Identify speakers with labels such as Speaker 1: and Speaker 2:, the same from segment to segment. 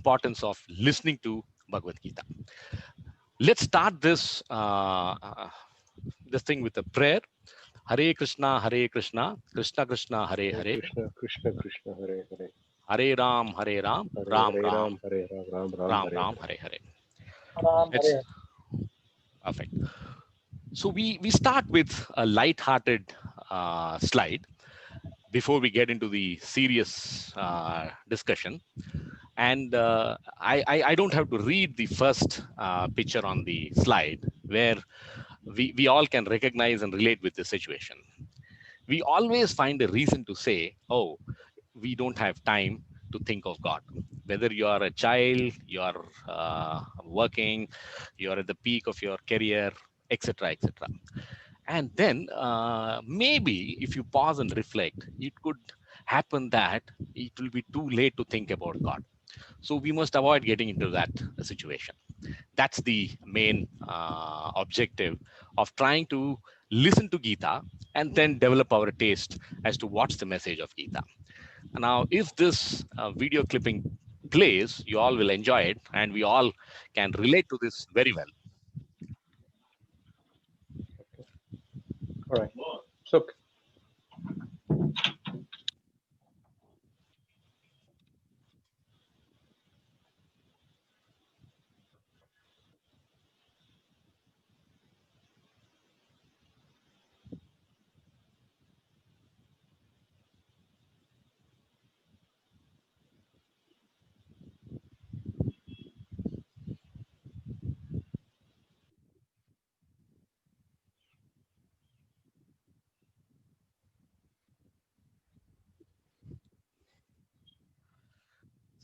Speaker 1: importance of listening to Bhagavad Gita. Let's start this thing with a prayer. Hare Krishna, Krishna Krishna, Hare
Speaker 2: Hare
Speaker 1: Hare,
Speaker 2: Krishna, Krishna Krishna, Hare Hare.
Speaker 1: Hare Ram, Ram,
Speaker 2: Hare
Speaker 1: Ram
Speaker 2: Hare
Speaker 1: Ram,
Speaker 2: Ram, Hare Ram, Ram Ram,
Speaker 1: Ram
Speaker 2: Hare
Speaker 1: Ram,
Speaker 2: Hare.
Speaker 1: Hare Hare.
Speaker 3: Ram
Speaker 1: Let's
Speaker 3: Hare.
Speaker 1: perfect. So we start with a light-hearted slide before we get into the serious discussion. And I don't have to read the first picture on the slide where we all can recognize and relate with the situation. We always find a reason to say, oh, we don't have time to think of God. Whether you are a child, you are working, you are at the peak of your career, etc., etc. And then maybe if you pause and reflect, it could happen that it will be too late to think about God. So we must avoid getting into that situation. That's the main objective of trying to listen to Gita and then develop our taste as to what's the message of Gita. Now, if this video clipping plays, you all will enjoy it, and we all can relate to this very well.
Speaker 2: All right. So,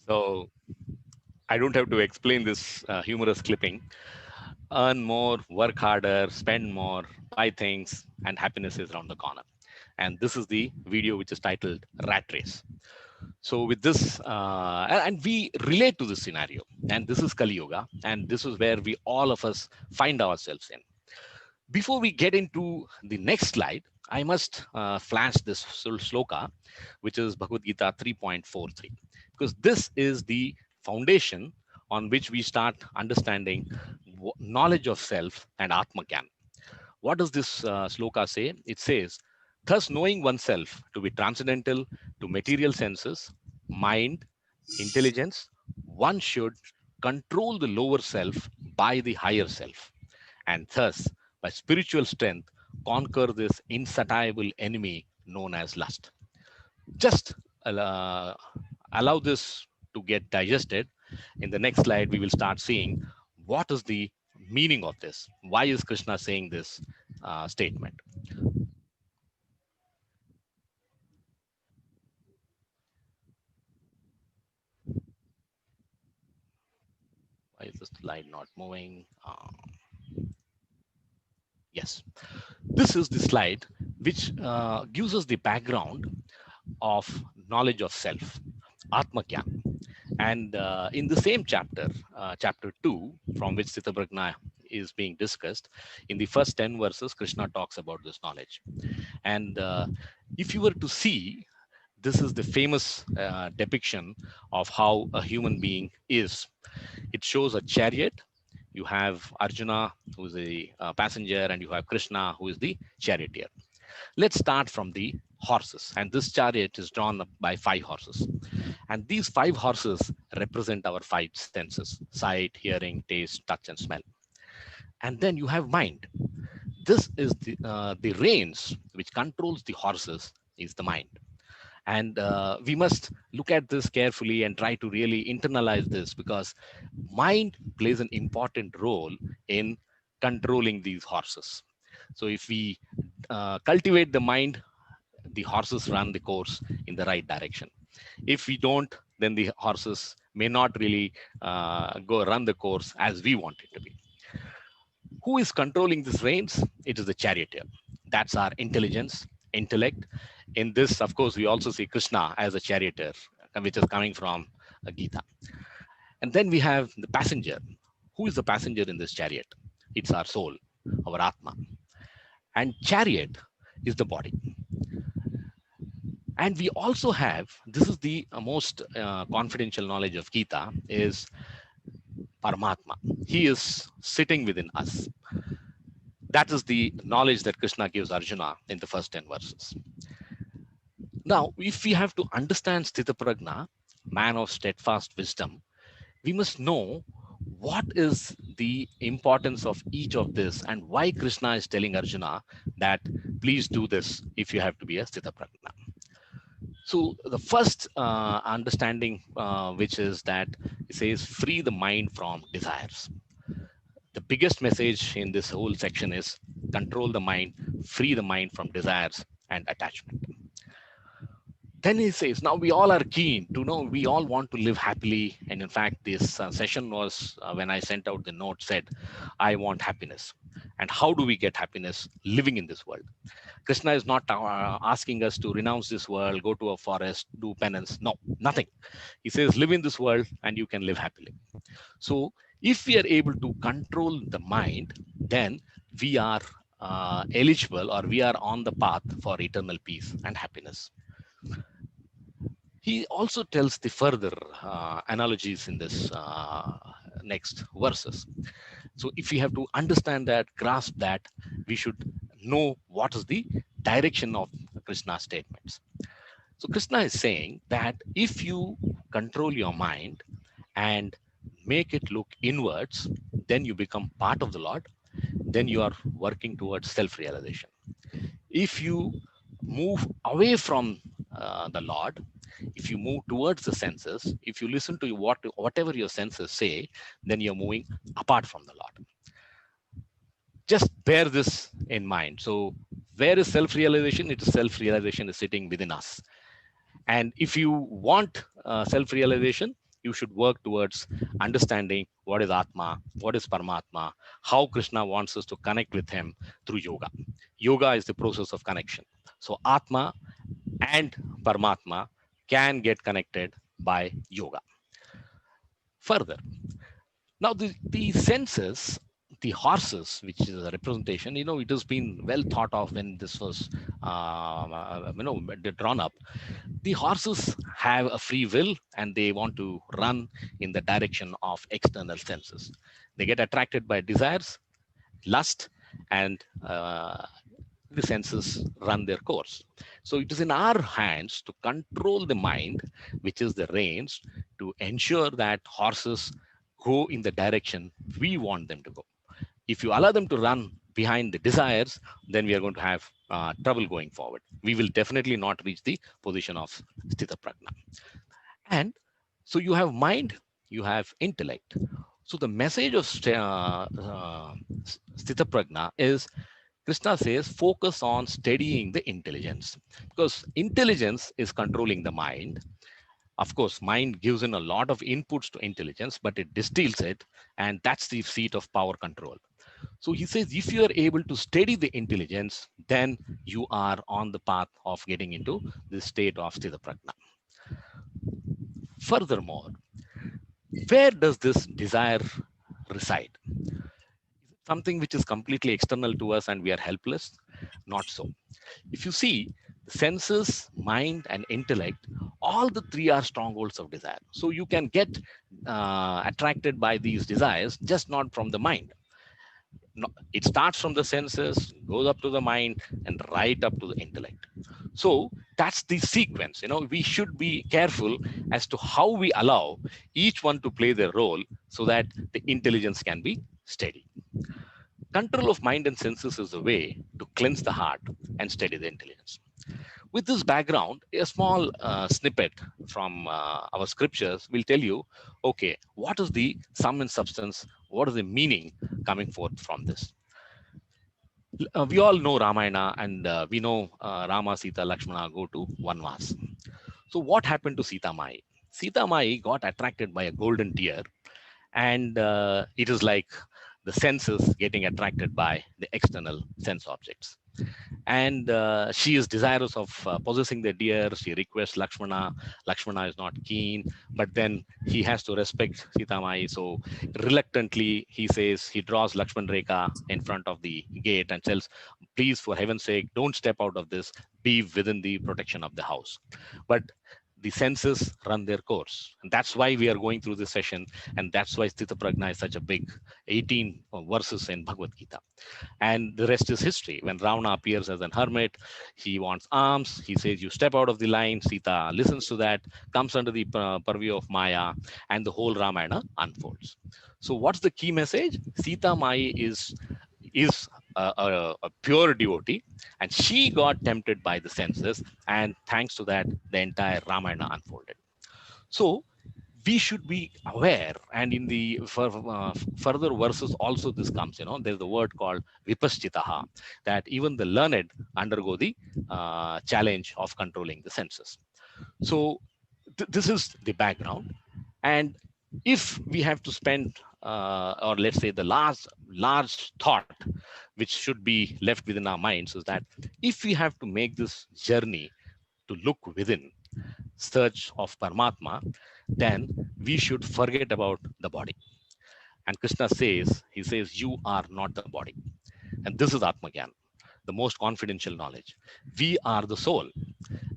Speaker 1: So I don't have to explain this humorous clipping. Earn more, work harder, spend more, buy things, and happiness is around the corner. And this is the video which is titled Rat Race. So with this, and we relate to this scenario, and this is Kali Yuga, and this is where we all of us find ourselves in. Before we get into the next slide, I must flash this sloka, which is Bhagavad Gita 3.43, because this is the foundation on which we start understanding knowledge of self and Atma Gyan. What does this sloka say? It says, thus knowing oneself to be transcendental to material senses, mind, intelligence, one should control the lower self by the higher self, and thus by spiritual strength conquer this insatiable enemy known as lust. Just allow this to get digested. In the next slide, we will start seeing what is the meaning of this. Why is Krishna saying this statement? Why is the slide not moving? Yes, this is the slide which gives us the background of knowledge of self, Atma Gyan. And in the same chapter, chapter 2, from which Sthitaprajna is being discussed, in the first 10 verses, Krishna talks about this knowledge. And if you were to see, this is the famous depiction of how a human being is. It shows a chariot. You have Arjuna, who is the passenger, and you have Krishna, who is the charioteer. Let's start from the horses. And this chariot is drawn by 5 horses. And these 5 horses represent our 5 senses: sight, hearing, taste, touch, and smell. And then you have mind. This is the reins which controls the horses is the mind. And we must look at this carefully and try to really internalize this, because mind plays an important role in controlling these horses. So if we cultivate the mind, the horses run the course in the right direction. If we don't, then the horses may not really go run the course as we want it to be. Who is controlling these reins? It is the charioteer. That's our intelligence, intellect. In this, of course, we also see Krishna as a charioteer, which is coming from Gita. And then we have the passenger. Who is the passenger in this chariot? It's our soul, our Atma. And chariot is the body. And we also have, this is the most confidential knowledge of Gita, is Paramatma. He is sitting within us. That is the knowledge that Krishna gives Arjuna in the first 10 verses. Now, if we have to understand Sthitaprajna, man of steadfast wisdom, we must know what is the importance of each of this and why Krishna is telling Arjuna that please do this if you have to be a Sthitaprajna. So the first understanding, which is that it says free the mind from desires. The biggest message in this whole section is control the mind, free the mind from desires and attachment. Then he says, now we all are keen to know, we all want to live happily. And in fact, this session was, when I sent out the note, said, I want happiness. And how do we get happiness? Living in this world. Krishna is not asking us to renounce this world, go to a forest, do penance. No, nothing. He says, live in this world and you can live happily. So if we are able to control the mind, then we are eligible, or we are on the path for eternal peace and happiness. He also tells the further analogies in this next verses. So if we have to understand that, grasp that, we should know what is the direction of Krishna's statements. So Krishna is saying that if you control your mind and make it look inwards, then you become part of the Lord, then you are working towards self-realization. If you move away from the Lord, if you move towards the senses, if you listen to whatever your senses say, then you're moving apart from the Lord. Just bear this in mind. So where is self-realization? It is self-realization is sitting within us. And if you want self-realization, you should work towards understanding what is Atma, what is Paramatma, how Krishna wants us to connect with him through yoga. Yoga is the process of connection. So Atma and Paramatma can get connected by yoga. Further, now the senses, the horses, which is a representation, it has been well thought of when this was, drawn up. The horses have a free will and they want to run in the direction of external senses. They get attracted by desires, lust, and the senses run their course. So it is in our hands to control the mind, which is the reins, to ensure that horses go in the direction we want them to go. If you allow them to run behind the desires, then we are going to have trouble going forward. We will definitely not reach the position of Sthita Prajna. And so you have mind, you have intellect. So the message of Sthita Prajna is, Krishna says, focus on steadying the intelligence, because intelligence is controlling the mind. Of course, mind gives in a lot of inputs to intelligence, but it distills it, and that's the seat of power control. So he says, if you are able to steady the intelligence, then you are on the path of getting into the state of Sthita Prajna. Furthermore, where does this desire reside? Is it something which is completely external to us and we are helpless? Not so. If you see, the senses, mind, and intellect, all the three are strongholds of desire. So you can get attracted by these desires, just not from the mind. No, it starts from the senses, goes up to the mind, and right up to the intellect. So that's the sequence. We should be careful as to how we allow each one to play their role so that the intelligence can be steady. Control of mind and senses is a way to cleanse the heart and steady the intelligence. With this background, a small snippet from our scriptures will tell you, okay, what is the sum and substance? What is the meaning coming forth from this? We all know Ramayana, and we know Rama, Sita, Lakshmana go to Vanvas. So what happened to Sita Mai? Sita Mai got attracted by a golden deer, and it is like the senses getting attracted by the external sense objects. And she is desirous of possessing the deer. She requests Lakshmana. Lakshmana is not keen, but then he has to respect Sita Mai. So reluctantly, he says, he draws Lakshman Rekha in front of the gate and tells, please, for heaven's sake, don't step out of this, be within the protection of the house. But the senses run their course. And that's why we are going through this session. And that's why Sthita Prajna is such a big 18 verses in Bhagavad Gita. And the rest is history. When Ravana appears as an hermit, he wants alms. He says, you step out of the line. Sita listens to that, comes under the purview of Maya, and the whole Ramayana unfolds. So what's the key message? Sita Mai is a pure devotee, and she got tempted by the senses, and thanks to that, the entire Ramayana unfolded. So we should be aware, and in the further verses also this comes, there's the word called vipaschitaha, that even the learned undergo the challenge of controlling the senses. So this is the background. And if we have to spend, or let's say the large thought which should be left within our minds, is that if we have to make this journey to look within, search of Paramatma, then we should forget about the body. And Krishna says, he says, you are not the body. And this is Atmagyan, the most confidential knowledge. We are the soul.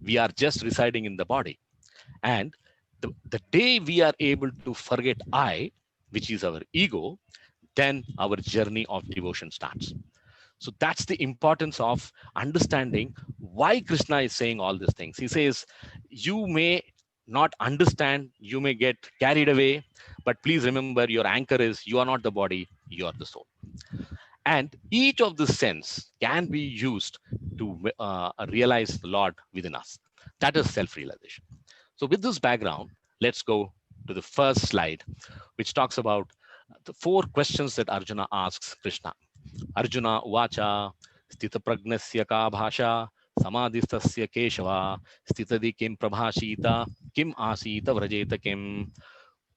Speaker 1: We are just residing in the body. And the day we are able to forget I, which is our ego, then our journey of devotion starts. So that's the importance of understanding why Krishna is saying all these things. He says, you may not understand, you may get carried away, but please remember your anchor is you are not the body, you are the soul. And each of the sense can be used to realize the Lord within us. That is self-realization. So with this background, let's go to the first slide, which talks about the 4 questions that Arjuna asks Krishna. Arjuna uvacha sthita pragnasya ka bhasha samadhistasya keshava sthitadi kim prabhashita kim asita vrajeta kim.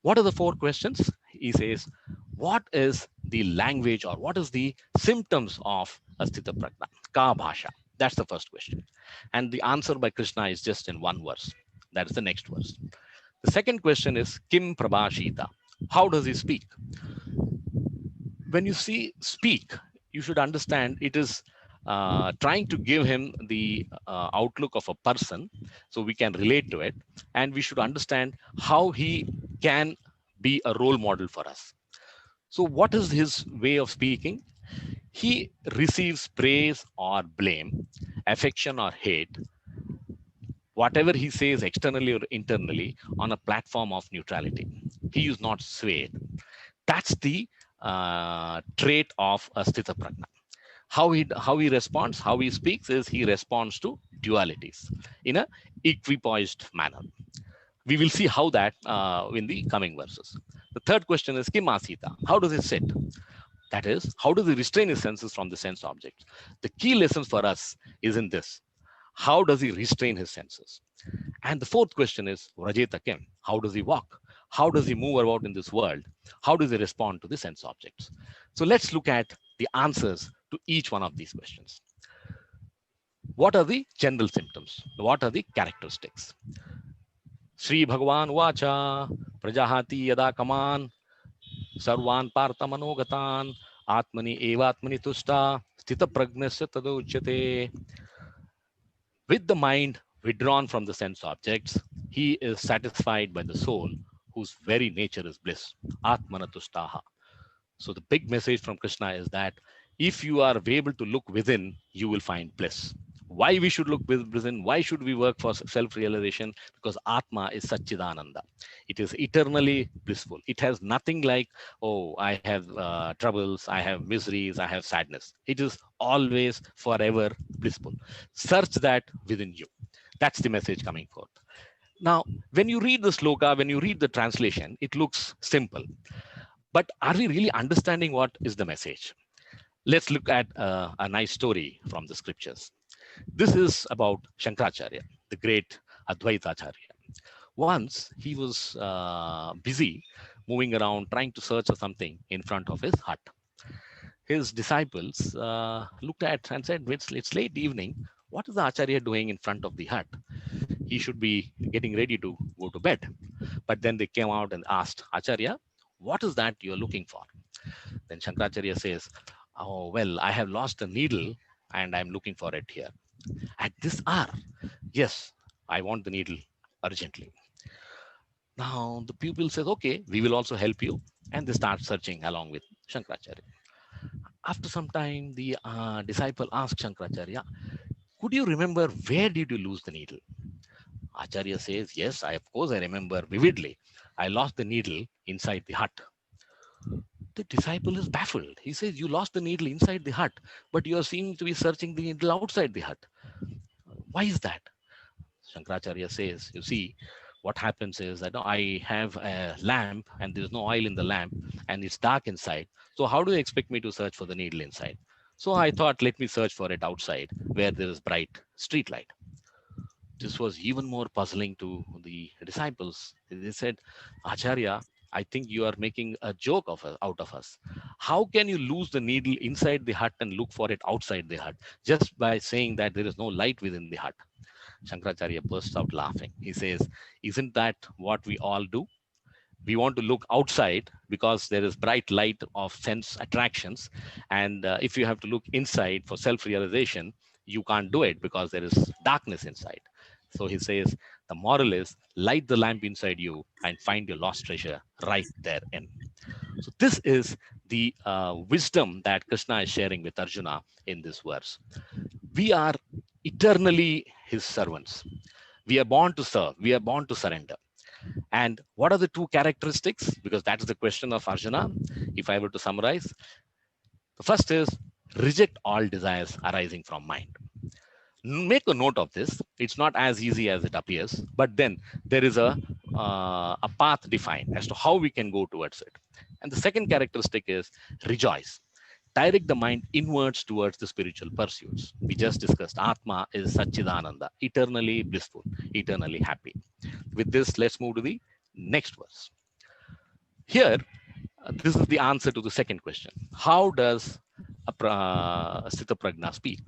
Speaker 1: What are the 4 questions? He says, what is the language, or what is the symptoms of a sthita prajna? Ka bhasha. That's the first question. And the answer by Krishna is just in one verse. That is the next verse. The second question is kim prabhashita. How does he speak? When you see speak, you should understand it is trying to give him the outlook of a person, so we can relate to it, and we should understand how he can be a role model for us. So what is his way of speaking? He receives praise or blame, affection or hate, whatever he says externally or internally, on a platform of neutrality. He is not swayed. That's the trait of a sthita prajna. How he responds, how he speaks, is he responds to dualities in a equipoised manner. We will see how that in the coming verses. The third question is kim asita. How does he sit? That is, how does he restrain his senses from the sense objects? The key lessons for us is in this. How does he restrain his senses? And the fourth question is vrajeta kim. How does he walk? How does he move about in this world? How does he respond to the sense objects? So let's look at the answers to each one of these questions. What are the general symptoms? What are the characteristics? Sri Bhagavan Vacha Prajahati Yada Kaman Sarvan Partha Manogatan Atmani Evatmani Tusta Sthita Pragnasya Taduchyate. With the mind withdrawn from the sense objects, he is satisfied by the soul, whose very nature is bliss. Atmanatustaha. So the big message from Krishna is that if you are able to look within, you will find bliss. Why we should look within? Why should we work for self-realization? Because Atma is Satchidananda. It is eternally blissful. It has nothing like, oh, I have troubles, I have miseries, I have sadness. It is always forever blissful. Search that within you. That's the message coming forth. Now, when you read the sloka, when you read the translation, it looks simple. But are we really understanding what is the message? Let's look at a nice story from the scriptures. This is about Shankaracharya, the great Advaita Acharya. Once he was busy moving around trying to search for something in front of his hut. his disciples looked at and said, it's late evening. What is the Acharya doing in front of the hut? He should be getting ready to go to bed. But then they came out and asked, Acharya, what is that you're looking for? Then Shankaracharya says, oh, well, I have lost a needle and I'm looking for it here. At this hour, yes, I want the needle urgently. Now the pupil says, okay, we will also help you. And they start searching along with Shankaracharya. After some time, the disciple asked Shankaracharya, could you remember where did you lose the needle? Acharya says, yes, of course I remember vividly. I lost the needle inside the hut. The disciple is baffled. He says, you lost the needle inside the hut, but you are seeming to be searching the needle outside the hut. Why is that? Shankaracharya says, you see, what happens is that I have a lamp and there's no oil in the lamp and it's dark inside. So how do you expect me to search for the needle inside? So I thought, let me search for it outside where there is bright street light. This was even more puzzling to the disciples. They said, Acharya, I think you are making a joke out of us. How can you lose the needle inside the hut and look for it outside the hut just by saying that there is no light within the hut? Shankaracharya bursts out laughing. He says, isn't that what we all do? We want to look outside because there is bright light of sense attractions. And if you have to look inside for self-realization, you can't do it because there is darkness inside. So he says, the moral is light the lamp inside you and find your lost treasure right therein. So this is the wisdom that Krishna is sharing with Arjuna in this verse. We are eternally his servants. We are born to serve. We are born to surrender. And what are the two characteristics? Because that is the question of Arjuna. If I were to summarize, the first is reject all desires arising from mind. Make a note of this. It's not as easy as it appears, but then there is a path defined as to how we can go towards it. And the second characteristic is rejoice. Direct the mind inwards towards the spiritual pursuits. We just discussed Atma is Satchidananda, eternally blissful, eternally happy. With this, let's move to the next verse. Here, this is the answer to the second question. How does Sthita Prajna speak?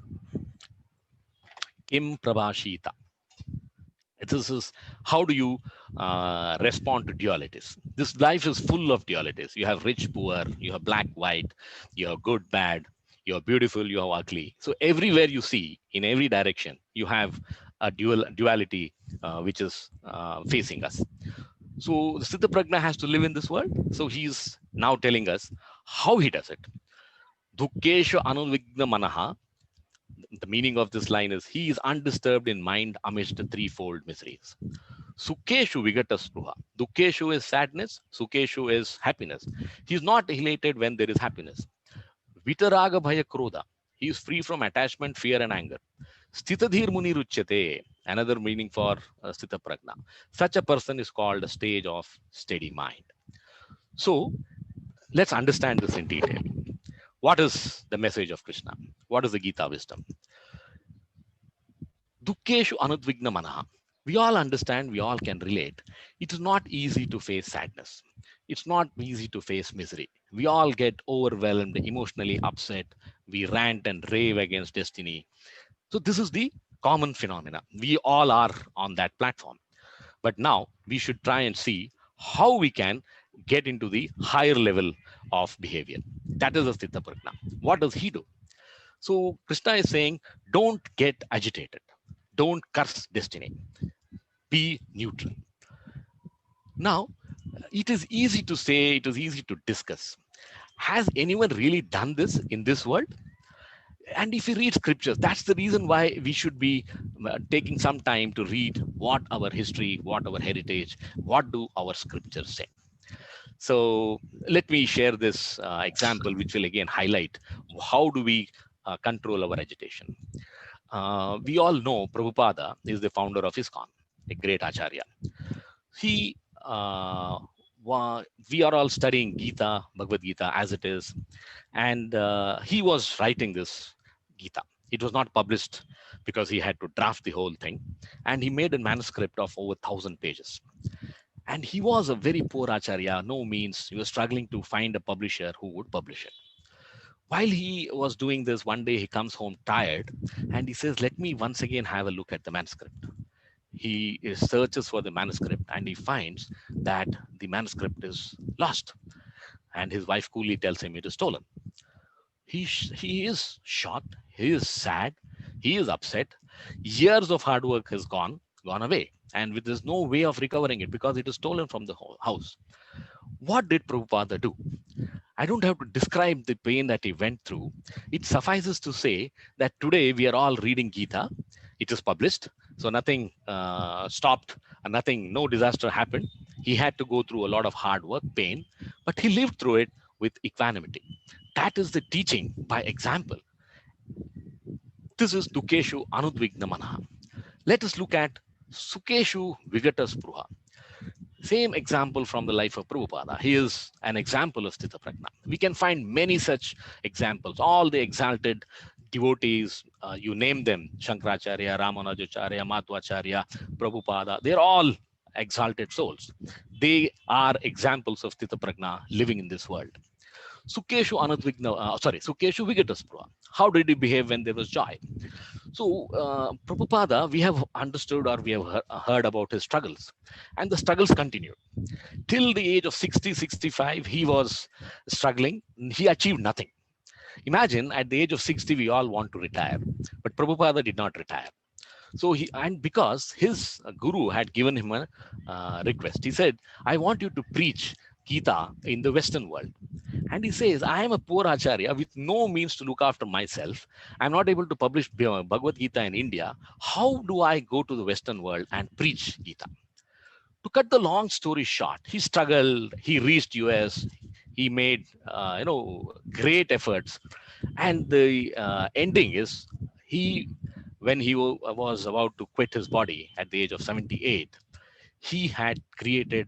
Speaker 1: Kim Prabhashita. This is how do you respond to dualities? This life is full of dualities. You have rich, poor, you have black, white, you have good, bad, you are beautiful, you are ugly. So everywhere you see, in every direction, you have a duality which is facing us. So the Sthita Prajna has to live in this world. So he's now telling us how he does it. Dukkesha anuvigna manaha. The meaning of this line is he is undisturbed in mind amidst the threefold miseries. Sukheshu vigata spruha. Dukkeshu is sadness. Sukheshu is happiness. He is not elated when there is happiness. Vitaraga bhaya krodha. He is free from attachment, fear, and anger. Sthitadhir muni ruchyate. Another meaning for Sthita Prajna. Such a person is called a stage of steady mind. So let's understand this in detail. What is the message of Krishna? What is the Gita wisdom? Dukkeshu anudvigna manaha. We all understand, we all can relate. It is not easy to face sadness. It's not easy to face misery. We all get overwhelmed, emotionally upset. We rant and rave against destiny. So this is the common phenomena. We all are on that platform. But now we should try and see how we can get into the higher level of behavior. That is the Sthita Prajna. What does he do? So Krishna is saying, don't get agitated. Don't curse destiny. Be neutral. Now, it is easy to say, it is easy to discuss. Has anyone really done this in this world? And if you read scriptures, that's the reason why we should be taking some time to read what our history, what our heritage, what do our scriptures say. So let me share this example, which will again highlight how do we control our agitation. We all know Prabhupada is the founder of ISKCON, a great Acharya. We are all studying Gita, Bhagavad Gita as it is, and he was writing this Gita. It was not published because he had to draft the whole thing, and he made a manuscript of over 1,000 pages. And he was a very poor Acharya, no means. He was struggling to find a publisher who would publish it. While he was doing this, one day he comes home tired and he says, let me once again have a look at the manuscript. He searches for the manuscript and he finds that the manuscript is lost. And his wife coolly tells him it is stolen. He is shocked, he is sad, he is upset. Years of hard work has gone away. And there's no way of recovering it because it is stolen from the house. What did Prabhupada do? I don't have to describe the pain that he went through. It suffices to say that today we are all reading Gita. It is published. So nothing stopped, no disaster happened. He had to go through a lot of hard work, pain, but he lived through it with equanimity. That is the teaching by example. This is Dukeshu Anudvigna Manaha. Let us look at Sukeshu Vigata Spruha. Same example from the life of Prabhupada. He is an example of Sthita Prajna. We can find many such examples. All the exalted devotees, you name them, Shankaracharya, Ramanujacharya, Madhvacharya, Prabhupada, they're all exalted souls. They are examples of Sthita Prajna living in this world. Sukeshu Vigataspruha. How did he behave when there was joy? So Prabhupada, we have understood or we have heard about his struggles, and the struggles continued. Till the age of 60, 65, he was struggling. He achieved nothing. Imagine at the age of 60, we all want to retire, but Prabhupada did not retire. So because his guru had given him a request, he said, I want you to preach Gita in the Western world. And he says, I am a poor acharya with no means to look after myself. I'm not able to publish Bhagavad Gita in India. How do I go to the Western world and preach Gita? To cut the long story short, he struggled, he reached US, he made great efforts. And the ending is, when he was about to quit his body at the age of 78, he had created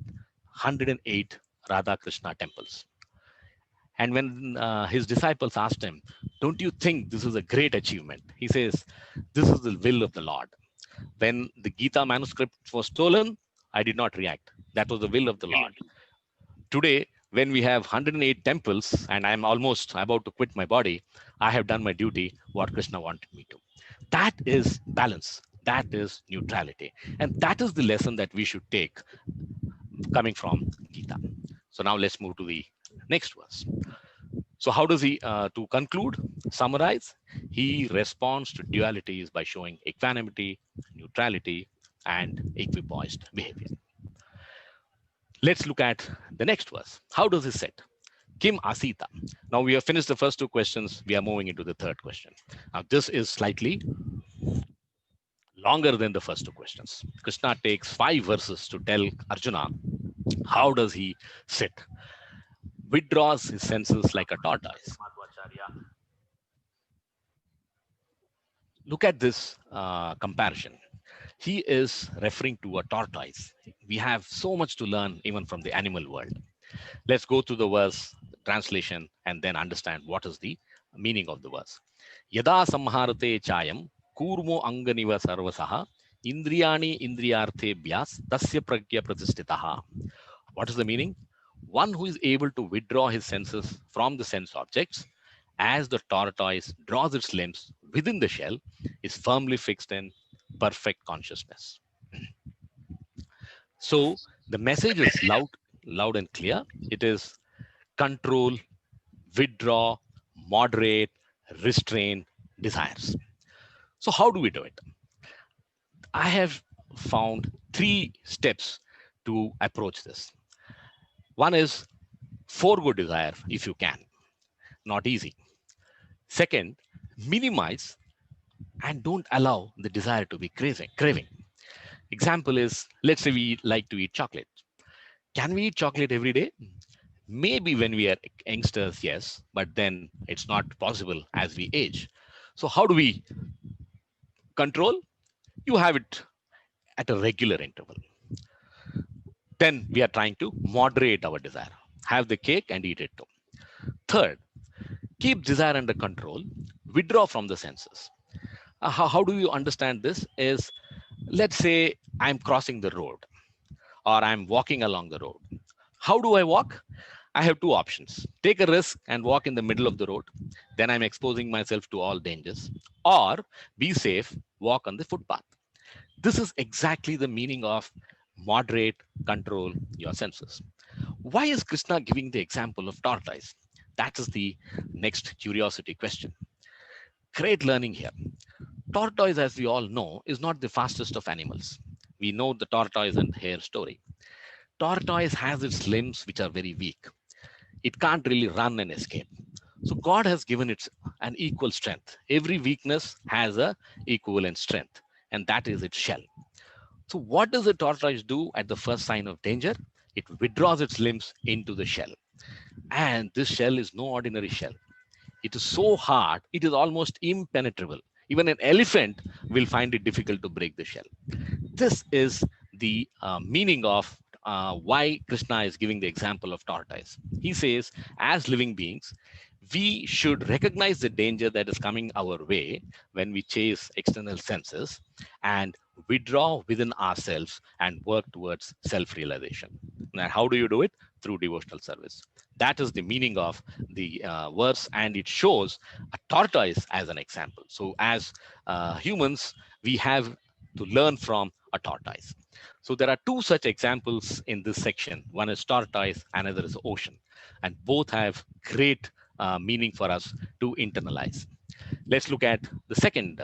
Speaker 1: 108 Radha Krishna temples. And when his disciples asked him, don't you think this is a great achievement? He says, this is the will of the Lord. When the Gita manuscript was stolen, I did not react. That was the will of the Lord. Today, when we have 108 temples and I'm almost about to quit my body, I have done my duty, what Krishna wanted me to. That is balance. That is neutrality. And that is the lesson that we should take coming from Gita. So now let's move to the next verse. So how does he, to conclude, summarize? He responds to dualities by showing equanimity, neutrality, and equipoised behavior. Let's look at the next verse. How does he set? Kim Asita. Now we have finished the first two questions. We are moving into the third question. Now this is slightly longer than the first two questions. Krishna takes 5 verses to tell Arjuna, how does he sit? Withdraws his senses like a tortoise. Look at this comparison. He is referring to a tortoise. We have so much to learn even from the animal world. Let's go through the verse translation and then understand what is the meaning of the verse. Yada samharate chayam kurmo anganiva sarvasaha indriyani indriyarthe bhyas tasya pragya pratistitaha. What is the meaning? One who is able to withdraw his senses from the sense objects, as the tortoise draws its limbs within the shell, is firmly fixed in perfect consciousness. So the message is loud and clear. It is control, withdraw, moderate, restrain desires. So how do we do it? I have found 3 steps to approach this. One is forego desire if you can. Not easy. Second, minimize and don't allow the desire to be craving. Example is, let's say we like to eat chocolate. Can we eat chocolate every day? Maybe when we are youngsters, yes, but then it's not possible as we age. So how do we control? You have it at a regular interval. Then we are trying to moderate our desire. Have the cake and eat it too. Third, keep desire under control, withdraw from the senses. How do you understand this? Is, let's say I'm crossing the road or I'm walking along the road. How do I walk? I have two options: take a risk and walk in the middle of the road, then I'm exposing myself to all dangers, or be safe, walk on the footpath. This is exactly the meaning of moderate, control your senses. Why is Krishna giving the example of tortoise? That is the next curiosity question. Great learning here. Tortoise, as we all know, is not the fastest of animals. We know the tortoise and hare story. Tortoise has its limbs which are very weak. It can't really run and escape. So God has given it an equal strength. Every weakness has a equivalent strength, and that is its shell. So what does a tortoise do at the first sign of danger? It withdraws its limbs into the shell. And this shell is no ordinary shell. It is so hard, it is almost impenetrable. Even an elephant will find it difficult to break the shell. This is the meaning of why Krishna is giving the example of tortoise. He says, as living beings, we should recognize the danger that is coming our way when we chase external senses and withdraw within ourselves and work towards self-realization. Now, how do you do it? Through devotional service. That is the meaning of the verse, and it shows a tortoise as an example. So as humans, we have to learn from a tortoise. So there are two such examples in this section. One is tortoise, another is ocean, and both have great meaning for us to internalize. Let's look at the second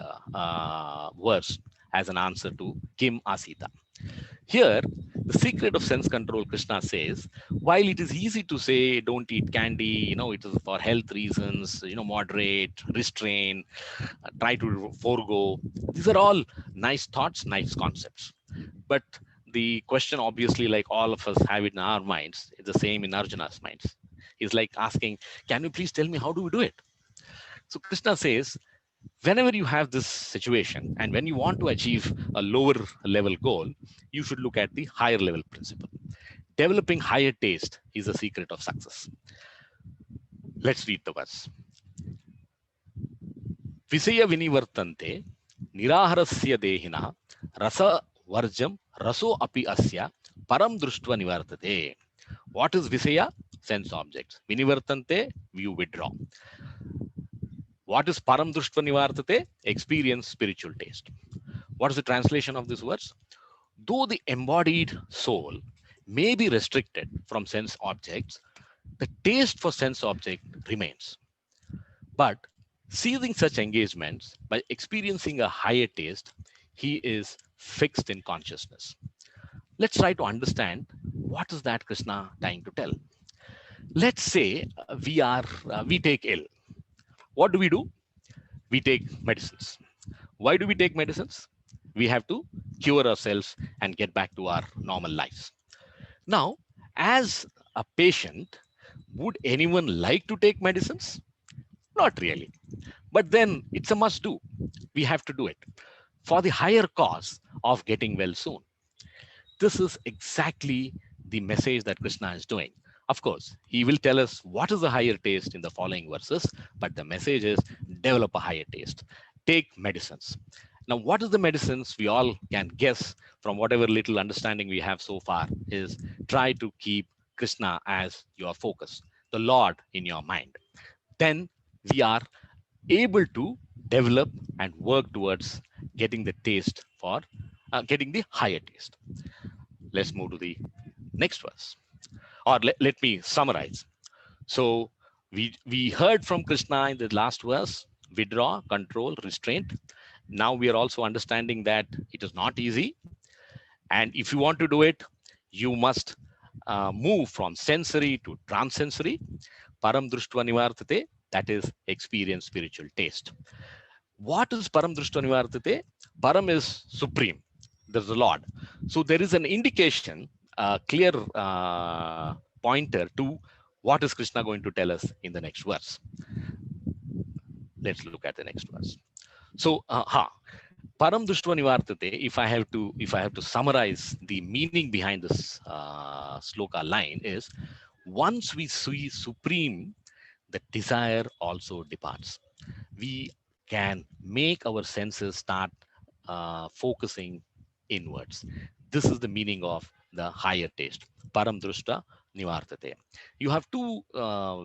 Speaker 1: verse as an answer to Kim Asita. Here, the secret of sense control, Krishna says, while it is easy to say, don't eat candy, it is for health reasons, moderate, restrain, try to forego. These are all nice thoughts, nice concepts. But the question, obviously, like all of us have it in our minds, is the same in Arjuna's minds. He's like asking, can you please tell me how do we do it? So Krishna says, whenever you have this situation and when you want to achieve a lower level goal, you should look at the higher level principle. Developing higher taste is the secret of success. Let's read the verse. Visaya vinivartante niraharasya dehina rasa varjam raso api asya param društva nivartate. What is Visaya? Sense objects. Vinivartante, you withdraw. What is Param Društva Nivartate? Experience spiritual taste. What is the translation of this verse? Though the embodied soul may be restricted from sense objects, the taste for sense object remains. But seizing such engagements by experiencing a higher taste, he is fixed in consciousness. Let's try to understand what is that Krishna trying to tell. Let's say we take ill. What do? We take medicines. Why do we take medicines? We have to cure ourselves and get back to our normal lives. Now, as a patient, would anyone like to take medicines? Not really. But then it's a must do. We have to do it for the higher cause of getting well soon. This is exactly the message that Krishna is doing. Of course, he will tell us what is the higher taste in the following verses, but the message is develop a higher taste. Take medicines. Now, what is the medicines? We all can guess from whatever little understanding we have so far is try to keep Krishna as your focus, the Lord in your mind. Then we are able to develop and work towards getting the taste for getting the higher taste. Let's move to the next verse, or let me summarize. So we heard from Krishna in the last verse, withdraw, control, restraint. Now we are also understanding that it is not easy. And if you want to do it, you must move from sensory to transsensory. Param društva nivartate, that is experience spiritual taste. What is Param društva nivartate? Param is supreme. There's the Lord. So there is an indication, a clear pointer to what is Krishna going to tell us in the next verse. Let's look at the next verse. So, Param društva nivartate. If I have to summarize the meaning behind this sloka line is, once we see supreme, the desire also departs. We can make our senses start focusing inwards. This is the meaning of the higher taste. Param društa nivartate. You have two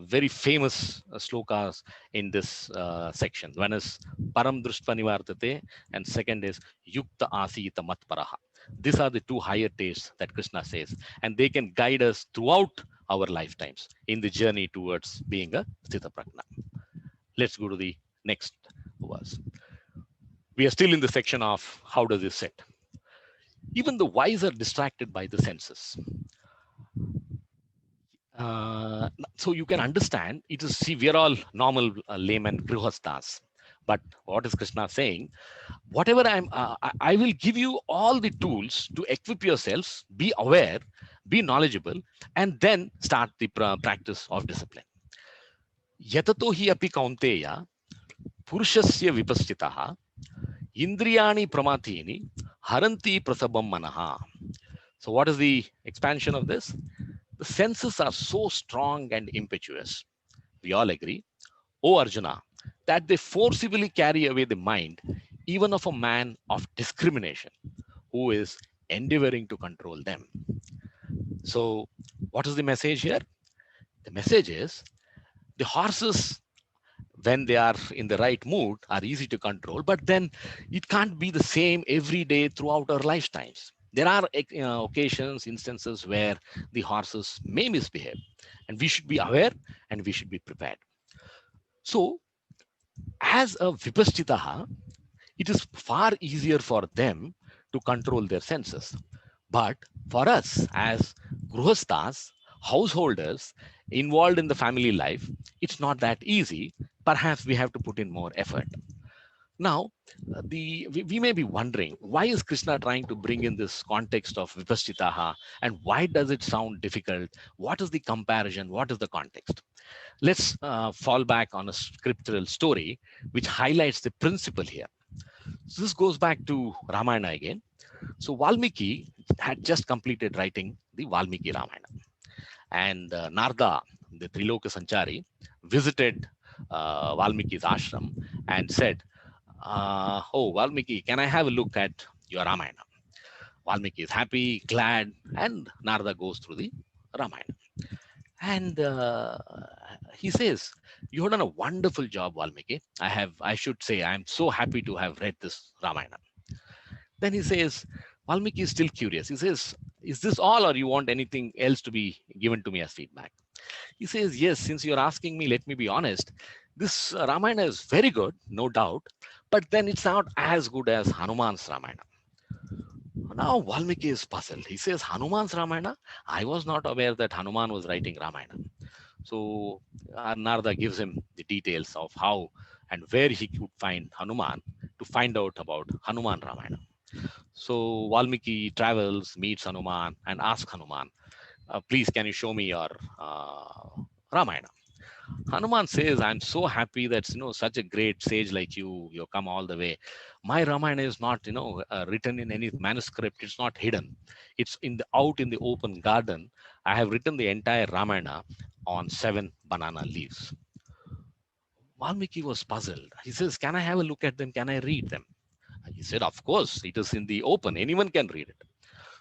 Speaker 1: very famous slokas in this section. One is param društva nivartate, and second is yukta asita matparaha. These are the two higher tastes that Krishna says, and they can guide us throughout our lifetimes in the journey towards being a Sthita Prajna. Let's go to the next verse. We are still in the section of how does this sit. Even the wise are distracted by the senses. So you can understand it is, see, we are all normal laymen, grihastas. But what is Krishna saying? Whatever I will give you all the tools to equip yourselves, be aware, be knowledgeable, and then start the practice of discipline. Yatato hi api kaunteya purushasya vipaschitaha indriyani pramatini haranti prasabam manaha. So what is the expansion of this? The senses are so strong and impetuous. We all agree, O Arjuna, that they forcibly carry away the mind even of a man of discrimination who is endeavoring to control them. So what is the message here? The message is the horses, when they are in the right mood, are easy to control, but then it can't be the same every day throughout our lifetimes. There are occasions, instances where the horses may misbehave, and we should be aware and we should be prepared. So as a vipaschitaha, it is far easier for them to control their senses. But for us as gruhastas, householders involved in the family life, it's not that easy. Perhaps we have to put in more effort. Now, we may be wondering, why is Krishna trying to bring in this context of vipaschitaha, and why does it sound difficult? What is the comparison? What is the context? Let's fall back on a scriptural story which highlights the principle here. So this goes back to Ramayana again. So Valmiki had just completed writing the Valmiki Ramayana. And Narda, the Triloka Sanchari, visited Valmiki's ashram and said, oh, Valmiki, can I have a look at your Ramayana? Valmiki is happy, glad, and Narda goes through the Ramayana. And he says, you have done a wonderful job, Valmiki. I should say, I'm so happy to have read this Ramayana. Then he says, Valmiki is still curious. He says, is this all, or you want anything else to be given to me as feedback? He says, yes, since you're asking me, let me be honest. This Ramayana is very good, no doubt, but then it's not as good as Hanuman's Ramayana. Now Valmiki is puzzled. He says, Hanuman's Ramayana? I was not aware that Hanuman was writing Ramayana. So Narada gives him the details of how and where he could find Hanuman to find out about Hanuman Ramayana. So Valmiki travels, meets Hanuman, and asks Hanuman, please, can you show me your Ramayana? Hanuman says, I'm so happy that, such a great sage like you come all the way. My Ramayana is not, written in any manuscript. It's not hidden. It's out in the open garden. I have written the entire Ramayana on 7 banana leaves. Valmiki was puzzled. He says, can I have a look at them? Can I read them? He said, of course, it is in the open. Anyone can read it.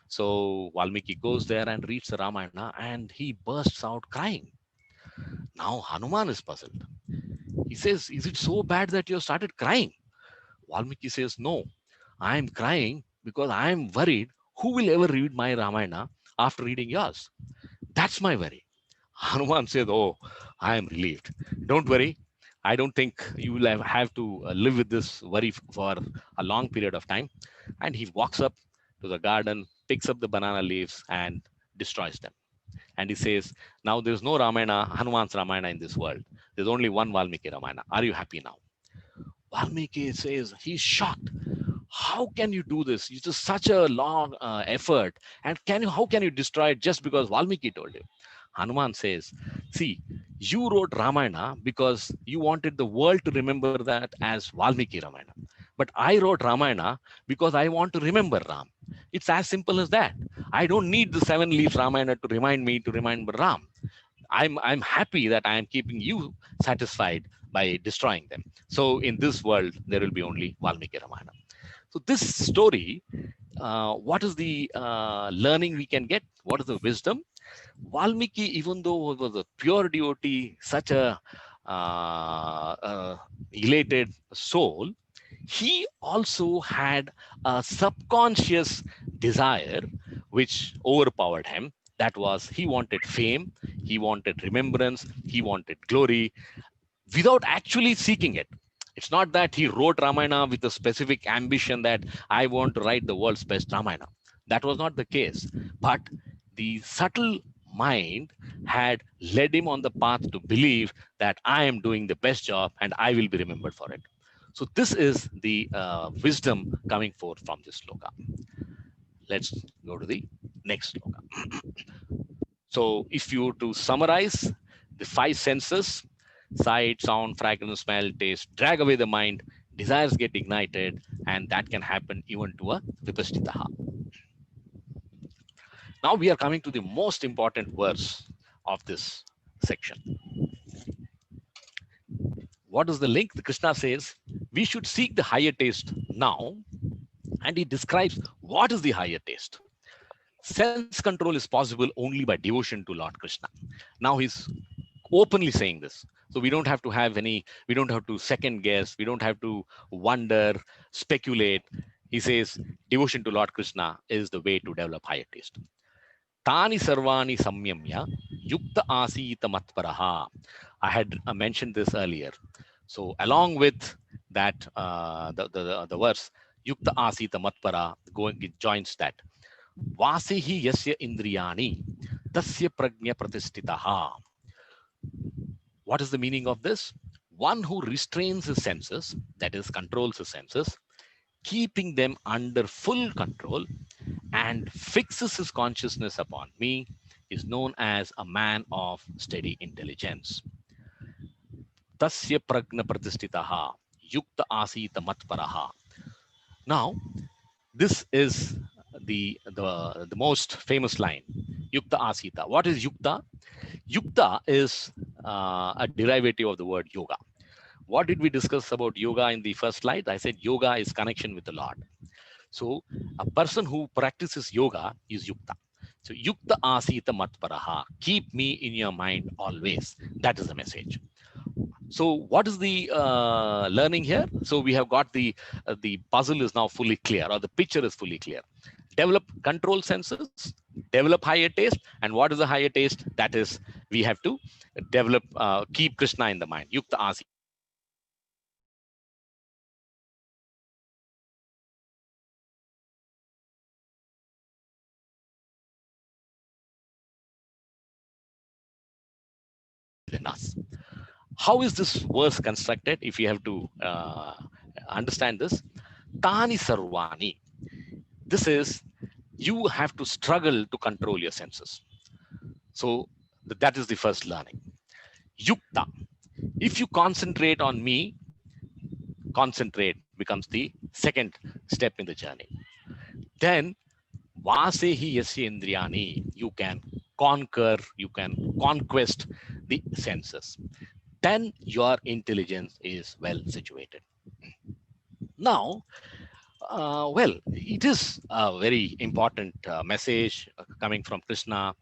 Speaker 1: So Valmiki goes there and reads the Ramayana, and he bursts out crying. Now Hanuman is puzzled. He says, is it so bad that you started crying? Valmiki says, no, I am crying because I am worried who will ever read my Ramayana after reading yours. That's my worry. Hanuman says, oh, I am relieved. Don't worry. I don't think you will have to live with this worry for a long period of time. And he walks up to the garden, picks up the banana leaves and destroys them. And he says, now there's no Ramayana, Hanuman's Ramayana in this world. There's only one Valmiki Ramayana. Are you happy now? Valmiki says, he's shocked. How can you do this? It's just such a long effort. And how can you destroy it just because Valmiki told you? Hanuman says, see, you wrote Ramayana because you wanted the world to remember that as Valmiki Ramayana. But I wrote Ramayana because I want to remember Ram. It's as simple as that. I don't need the 7-leaf Ramayana to remind me to remember Ram. I'm happy that I am keeping you satisfied by destroying them. So in this world, there will be only Valmiki Ramayana. So this story, what is the learning we can get? What is the wisdom? Valmiki, even though he was a pure devotee, such a elated soul, he also had a subconscious desire which overpowered him. That was, he wanted fame, he wanted remembrance, he wanted glory without actually seeking it. It's not that he wrote Ramayana with a specific ambition that I want to write the world's best Ramayana. That was not the case. But the subtle mind had led him on the path to believe that I am doing the best job and I will be remembered for it. So this is the wisdom coming forth from this sloka. Let's go to the next sloka. So if you were to summarize the five senses, sight, sound, fragrance, smell, taste, drag away the mind, desires get ignited, and that can happen even to a vipastitaha. Now we are coming to the most important verse of this section. What is the link? The Krishna says, we should seek the higher taste now, and he describes what is the higher taste. Sense control is possible only by devotion to Lord Krishna. Now he's openly saying this. So we don't have to have any, we don't have to second guess, we don't have to wonder, speculate. He says devotion to Lord Krishna is the way to develop higher taste. Tani sarvani samyamya yukta asita matparaha. I had mentioned this earlier. So along with that, the verse yukta asita matpara going, it joins that. Vasihi yasya indriyani tasya prajna pratistitaha. What is the meaning of this? One who restrains his senses, that is, controls his senses, keeping them under full control and fixes his consciousness upon me, is known as a man of steady intelligence. Tasya prajna pratistitaha yukta asita matparaha. Now, this is the most famous line, yukta asita. What is yukta? Yukta is a derivative of the word yoga. What did we discuss about yoga in the first slide? I said yoga is connection with the Lord. So a person who practices yoga is yukta. So yukta asita matparaha. Keep me in your mind always. That is the message. So what is the learning here? So we have got the puzzle is now fully clear, or the picture is fully clear. Develop control senses, develop higher taste. And what is the higher taste? That is, we have to develop, keep Krishna in the mind. Yukta asita. In us. How is this verse constructed? If you have to understand this, Tani Sarvani. This is, you have to struggle to control your senses. So that is the first learning. Yukta. If you concentrate on me, concentrate becomes the second step in the journey. Then Vasehi yasya indriyani. You can conquer, you can conquest the senses. Then your intelligence is well situated. Now, well, it is a very important message coming from Krishna.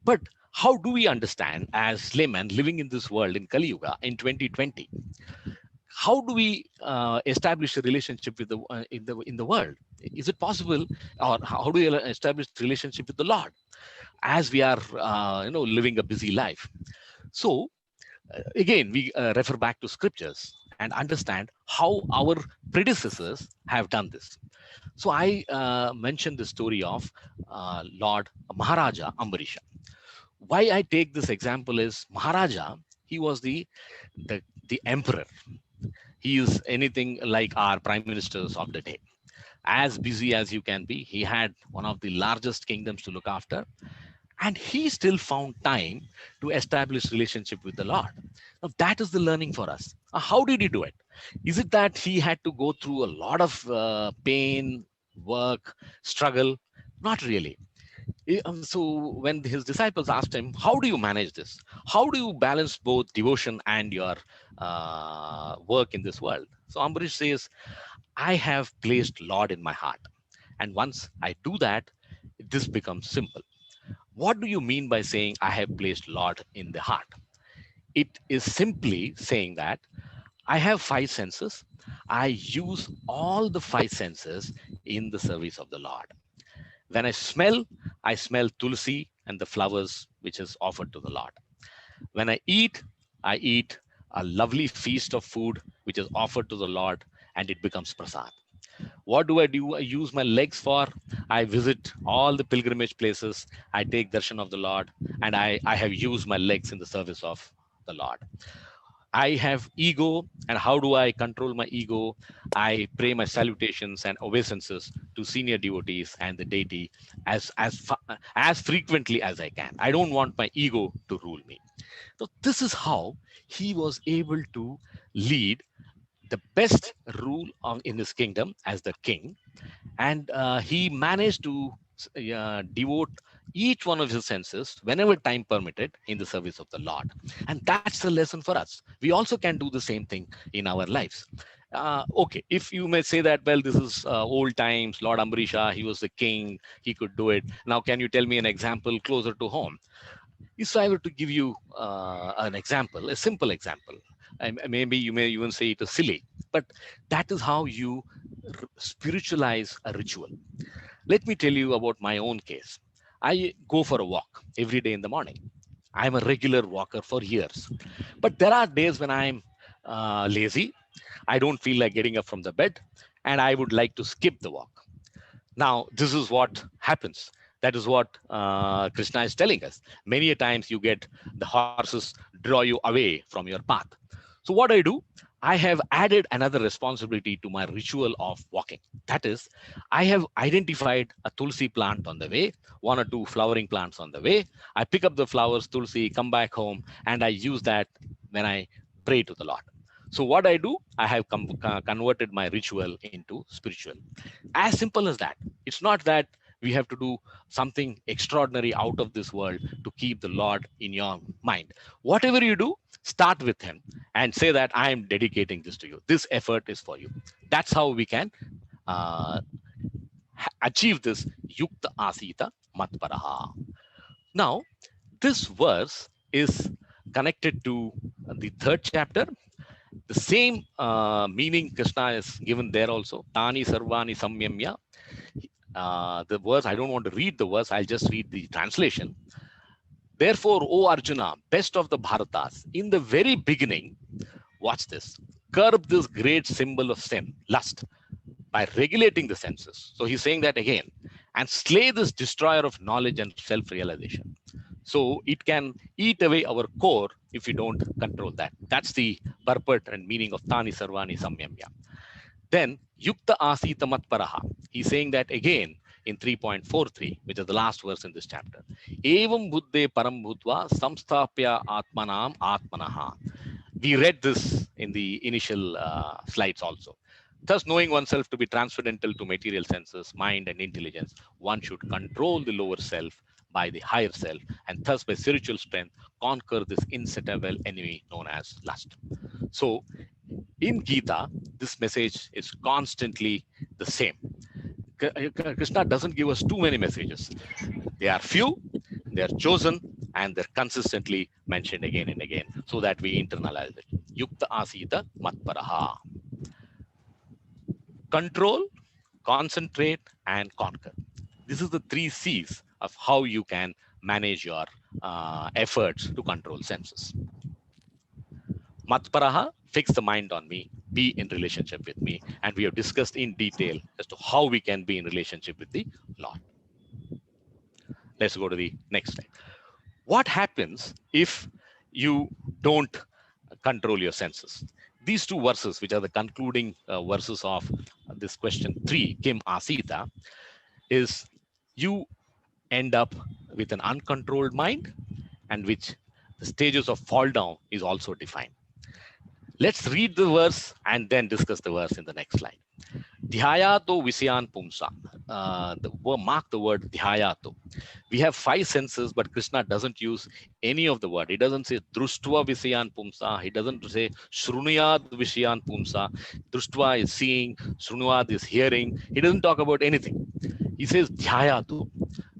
Speaker 1: But how do we understand as laymen living in this world in Kali Yuga in 2020? How do we establish a relationship with in the world? Is it possible, or how do we establish relationship with the Lord as we are living a busy life? So again, we refer back to scriptures and understand how our predecessors have done this. So I mentioned the story of Lord Maharaja Ambarisha. Why I take this example is Maharaja, he was the emperor. He is anything like our prime ministers of the day. As busy as you can be, he had one of the largest kingdoms to look after, and he still found time to establish relationship with the Lord. Now that is the learning for us. How did he do it? Is it that he had to go through a lot of pain, work, struggle? Not really. So when his disciples asked him, how do you manage this? How do you balance both devotion and your work in this world? So Ambarish says, I have placed Lord in my heart. And once I do that, this becomes simple. What do you mean by saying I have placed Lord in the heart? It is simply saying that I have five senses. I use all the five senses in the service of the Lord. When I smell tulsi and the flowers which is offered to the Lord. When I eat a lovely feast of food which is offered to the Lord and it becomes prasad. What do? I use my legs for. I visit all the pilgrimage places. I take darshan of the Lord, and I have used my legs in the service of the Lord. I have ego, and how do I control my ego? I pray my salutations and obeisances to senior devotees and the deity as frequently as I can. I don't want my ego to rule me. So this is how he was able to lead the best rule in his kingdom as the king, and he managed to devote each one of his senses whenever time permitted in the service of the Lord. And that's the lesson for us. We also can do the same thing in our lives. Okay, if you may say that, well, this is old times, Lord Ambarisha, he was the king, he could do it. Now can you tell me an example closer to home? If I were to give you an example, a simple example, and maybe you may even say it is silly, but that is how you spiritualize a ritual. Let me tell you about my own case. I go for a walk every day in the morning. I'm a regular walker for years. But there are days when I'm lazy. I don't feel like getting up from the bed, and I would like to skip the walk. Now, this is what happens. That is what Krishna is telling us. Many a times you get the horses draw you away from your path. So what I do, I have added another responsibility to my ritual of walking. That is, I have identified a tulsi plant on the way, one or two flowering plants on the way. I pick up the flowers, tulsi, come back home, and I use that when I pray to the Lord. So what I do, I have converted my ritual into spiritual. As simple as that. It's not that we have to do something extraordinary out of this world to keep the Lord in your mind. Whatever you do, start with him and say that I am dedicating this to you. This effort is for you. That's how we can uh, achieve this yukta asita matparaha. Now, this verse is connected to the third chapter. The same meaning Krishna is given there also. Tani sarvani samyamya. The verse, I don't want to read the verse, I'll just read the translation. Therefore, O Arjuna, best of the Bharatas, in the very beginning, watch this, curb this great symbol of sin, lust, by regulating the senses. So he's saying that again, and slay this destroyer of knowledge and self-realization. So it can eat away our core if we don't control that. That's the purport and meaning of Tani Sarvani Samyamya. Then Yukta Asita Matparaha. He's saying that again in 3.43, which is the last verse in this chapter. Evam Buddhe Param Bhutva Samstapya Atmanam Atmanaha. We read this in the initial slides also. Thus, knowing oneself to be transcendental to material senses, mind, and intelligence, one should control the lower self by the higher self, and thus by spiritual strength conquer this insatiable enemy known as lust. So in Gita, this message is constantly the same. Krishna doesn't give us too many messages. They are few, they are chosen, and they're consistently mentioned again and again so that we internalize it. Yukta asita matparaha. Control, concentrate, and conquer. This is the 3 C's of how you can manage your efforts to control senses. Matparaha, fix the mind on me, be in relationship with me. And we have discussed in detail as to how we can be in relationship with the Lord. Let's go to the next slide. What happens if you don't control your senses? These 2 verses, which are the concluding verses of this question 3, Kim Asita, is you end up with an uncontrolled mind, and which the stages of fall down is also defined. Let's read the verse and then discuss the verse in the next slide. Dhyayato Visyan Pumsa. Mark the word Dhyayato. We have 5 senses, but Krishna doesn't use any of the word. He doesn't say Društva Visyan Pumsa. He doesn't say Shrunuyad Visyan Pumsa. Društva is seeing, Shrunuyad is hearing. He doesn't talk about anything. He says Dhyayato.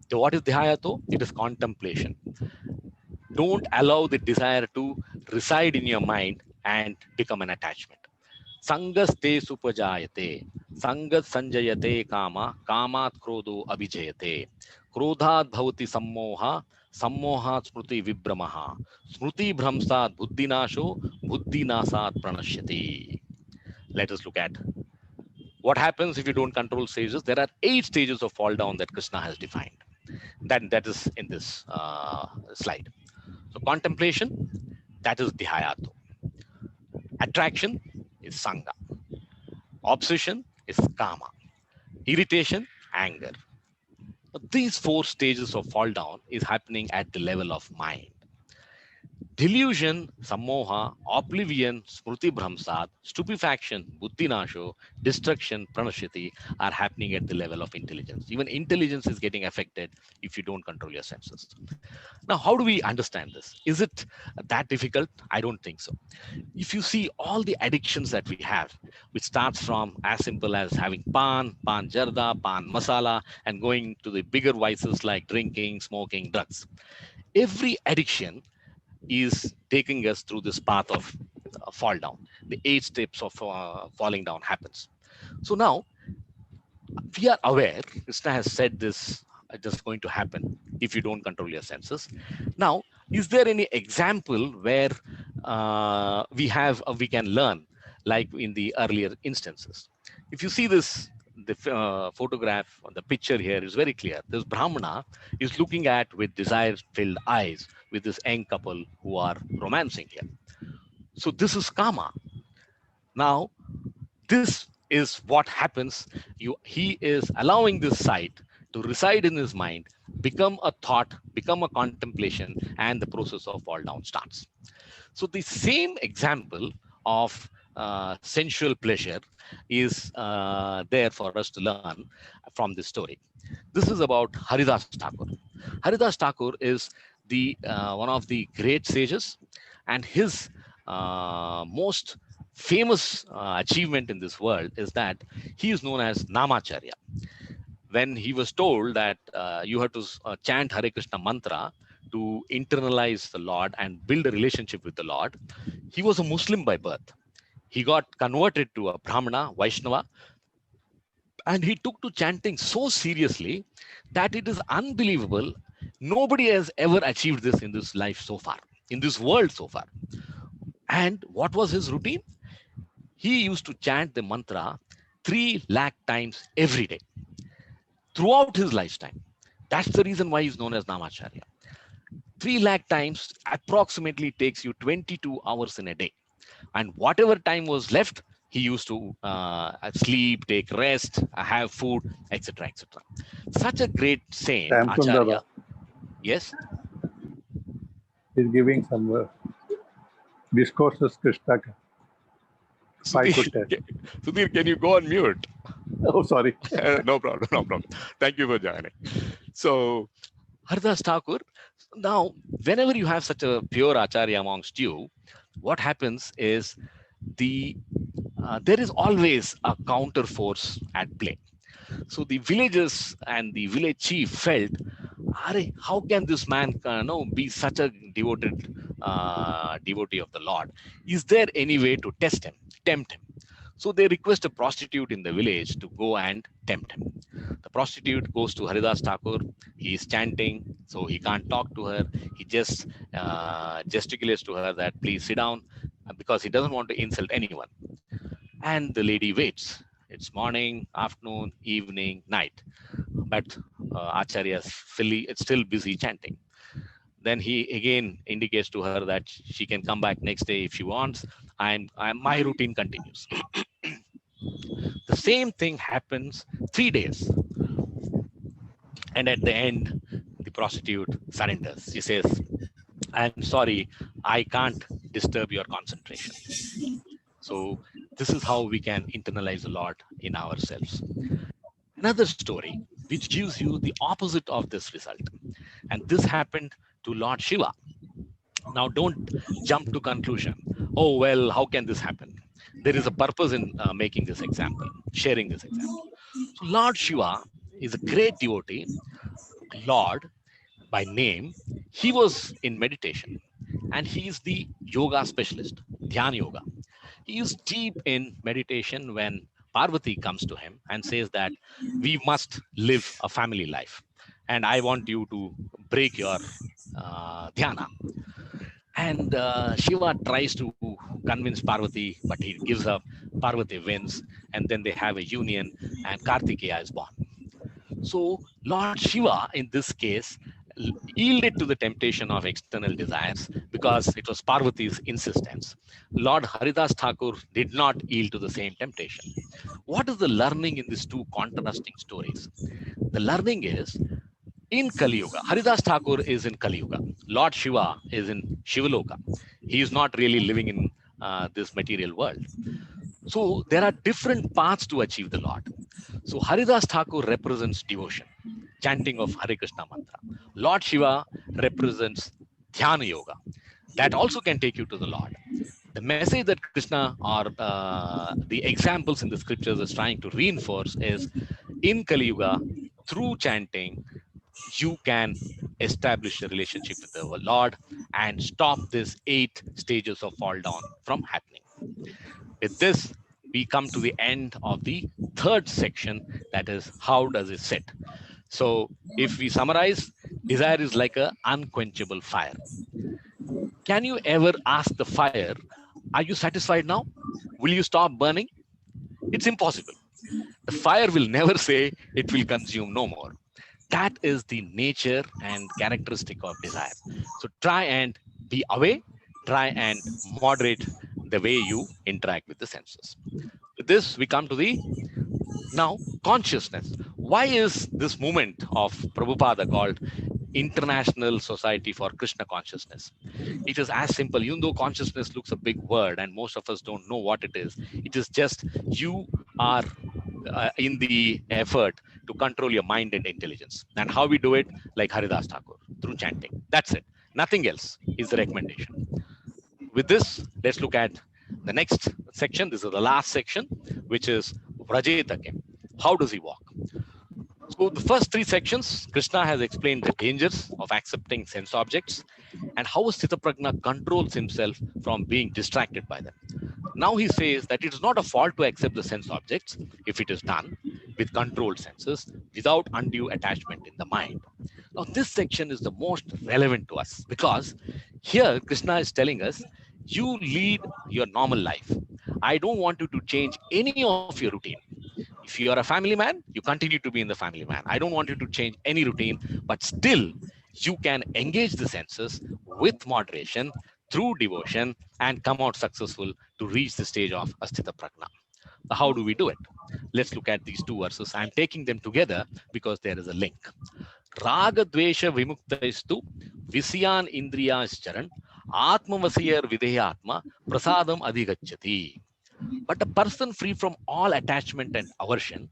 Speaker 1: So what is dhyato? It is contemplation. Don't allow the desire to reside in your mind and become an attachment. Sangaste supajayate. Sangat sanjayate kama. Kamat krodo abhijayate. Krodhat bhavati sammoha. Sammohat smruti vibramaha. Smruti bhramsat buddhinasho. Buddhinasat pranashyati. Let us look at what happens if you don't control stages. There are 8 stages of fall down that Krishna has defined. That is in this slide. So contemplation, that is dhyato. Attraction is sangha. Obsession is kama. Irritation, anger. These 4 stages of fall down is happening at the level of mind. Delusion, sammoha, oblivion, smruti bhramsat, stupefaction, buddhinasho, destruction, pranashyati are happening at the level of intelligence. Even intelligence is getting affected if you don't control your senses. Now, how do we understand this? Is it that difficult? I don't think so. If you see all the addictions that we have, which starts from as simple as having pan jarda, pan masala, and going to the bigger vices like drinking, smoking, drugs. Every addiction is taking us through this path of fall down. The 8 steps of falling down happens. So now we are aware, Krishna has said this just going to happen if you don't control your senses. Now, is there any example where we can learn like in the earlier instances? If you see this, the photograph or the picture here is very clear. This Brahmana is looking at with desire-filled eyes with this young couple who are romancing here. So this is kama. Now, this is what happens. He is allowing this sight to reside in his mind, become a thought, become a contemplation, and the process of fall down starts. So the same example of sensual pleasure is there for us to learn from this story. This is about Haridas Thakur. Haridas Thakur is the one of the great sages, and his most famous achievement in this world is that he is known as Namacharya. When he was told that you have to chant Hare Krishna mantra to internalize the Lord and build a relationship with the Lord, he was a Muslim by birth. He got converted to a Brahmana, Vaishnava, and he took to chanting so seriously that it is unbelievable. Nobody has ever achieved this in this life so far, in this world so far. And what was his routine? He used to chant the mantra 3 lakh times every day throughout his lifetime. That's the reason why he's known as Namacharya. 3 lakh times approximately takes you 22 hours in a day. And whatever time was left, he used to sleep, take rest, have food, etc., etc. Such a great saint, Acharya. Yes?
Speaker 3: He's giving some discourses, Krishna.
Speaker 1: Sudhir, can you go on mute?
Speaker 3: Oh, sorry.
Speaker 1: No problem, no problem. Thank you for joining. So, Haridas Thakur, now, whenever you have such a pure Acharya amongst you, what happens is there is always a counter force at play. So the villagers and the village chief felt, how can this man be such a devoted devotee of the Lord? Is there any way to test him, tempt him? So they request a prostitute in the village to go and tempt him. The prostitute goes to Haridas Thakur. He is chanting, so he can't talk to her. He just gesticulates to her that please sit down, because he doesn't want to insult anyone. And the lady waits. It's morning, afternoon, evening, night. But Acharya is still busy chanting. Then he again indicates to her that she can come back next day if she wants. My routine continues. The same thing happens 3 days. And at the end, the prostitute surrenders. She says, I'm sorry, I can't disturb your concentration. So this is how we can internalize the Lord in ourselves. Another story which gives you the opposite of this result. And this happened to Lord Shiva. Now don't jump to conclusion. Oh, well, how can this happen? There is a purpose in making this example, sharing this example. So Lord Shiva is a great devotee Lord by name, he was in meditation, and he is the yoga specialist, Dhyana Yoga. He is deep in meditation when Parvati comes to him and says that we must live a family life, and I want you to break your dhyana. And Shiva tries to convince Parvati, but he gives up. Parvati wins, and then they have a union, and Kartikeya is born. So Lord Shiva, in this case, yielded to the temptation of external desires because it was Parvati's insistence. Lord Haridas Thakur did not yield to the same temptation. What is the learning in these two contrasting stories? The learning is in Kali Yuga. Haridas Thakur is in Kali Yuga. Lord Shiva is in Shivaloka. He is not really living in this material world. So there are different paths to achieve the Lord. So Haridas Thakur represents devotion, chanting of Hare Krishna mantra. Lord Shiva represents Dhyana Yoga. That also can take you to the Lord. The message that Krishna or the examples in the scriptures is trying to reinforce is in Kali Yuga, through chanting, you can establish a relationship with the Lord and stop these 8 stages of fall down from happening. With this, we come to the end of the third section, that is, how does it sit? So if we summarize, desire is like an unquenchable fire. Can you ever ask the fire, are you satisfied now? Will you stop burning? It's impossible. The fire will never say it will consume no more. That is the nature and characteristic of desire. So try and be away, try and moderate the way you interact with the senses. With this, we come to the now consciousness. Why is this movement of Prabhupada called International Society for Krishna Consciousness? It is as simple, even though consciousness looks a big word and most of us don't know what it is. It is just you are in the effort to control your mind and intelligence. And how we do it, like Haridas Thakur, through chanting. That's it. Nothing else is the recommendation. With this, let's look at the next section. This is the last section, which is Vrajetake. How does he walk? So the first 3 sections, Krishna has explained the dangers of accepting sense objects and how Sthitaprajna controls himself from being distracted by them. Now he says that it is not a fault to accept the sense objects if it is done with controlled senses without undue attachment in the mind. Now this section is the most relevant to us because here Krishna is telling us, you lead your normal life. I don't want you to change any of your routine. If you are a family man, you continue to be in the family man. I don't want you to change any routine, but still you can engage the senses with moderation through devotion and come out successful to reach the stage of Asthita Prajna. How do we do it? Let's look at these 2 verses. I'm taking them together because there is a link. Raga Dvesha Vimuktaistu Visyan Indriyas Charan Atmavasayar Videyatma Prasadam Adhigachati. But a person free from all attachment and aversion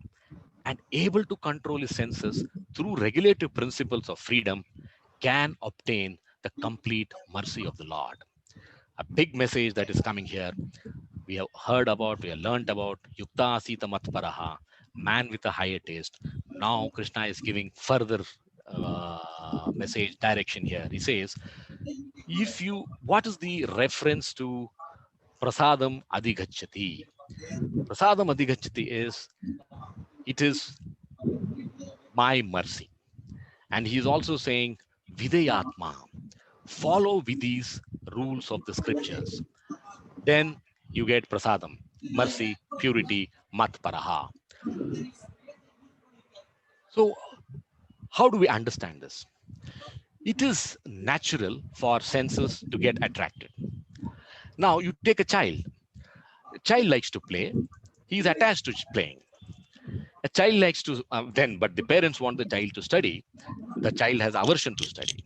Speaker 1: and able to control his senses through regulative principles of freedom can obtain the complete mercy of the Lord. A big message that is coming here. We have heard about, we have learned about Yukta Asita Matparaha, man with a higher taste. Now Krishna is giving further message direction here. He says, what is the reference to Prasadam Adhigachati? Prasadam Adhigachati is, it is my mercy. And he is also saying, Videyatma, follow with these rules of the scriptures. Then you get prasadam, mercy, purity, matparaha. So how do we understand this? It is natural for senses to get attracted. Now you take a child. A child likes to play. He is attached to playing. A child likes to, but the parents want the child to study. The child has aversion to study.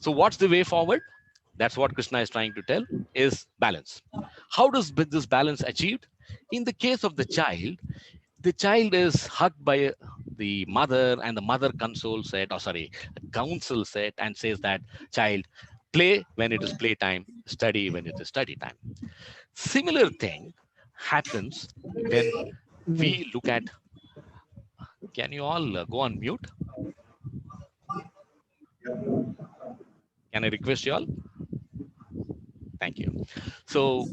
Speaker 1: So what's the way forward? That's what Krishna is trying to tell, is balance. How does this balance achieved? In the case of the child is hugged by the mother and the mother counsels it and says that, child, play when it is playtime, study when it is study time. Similar thing happens when we look at, can you all go on mute? Can I request you all? Thank you. So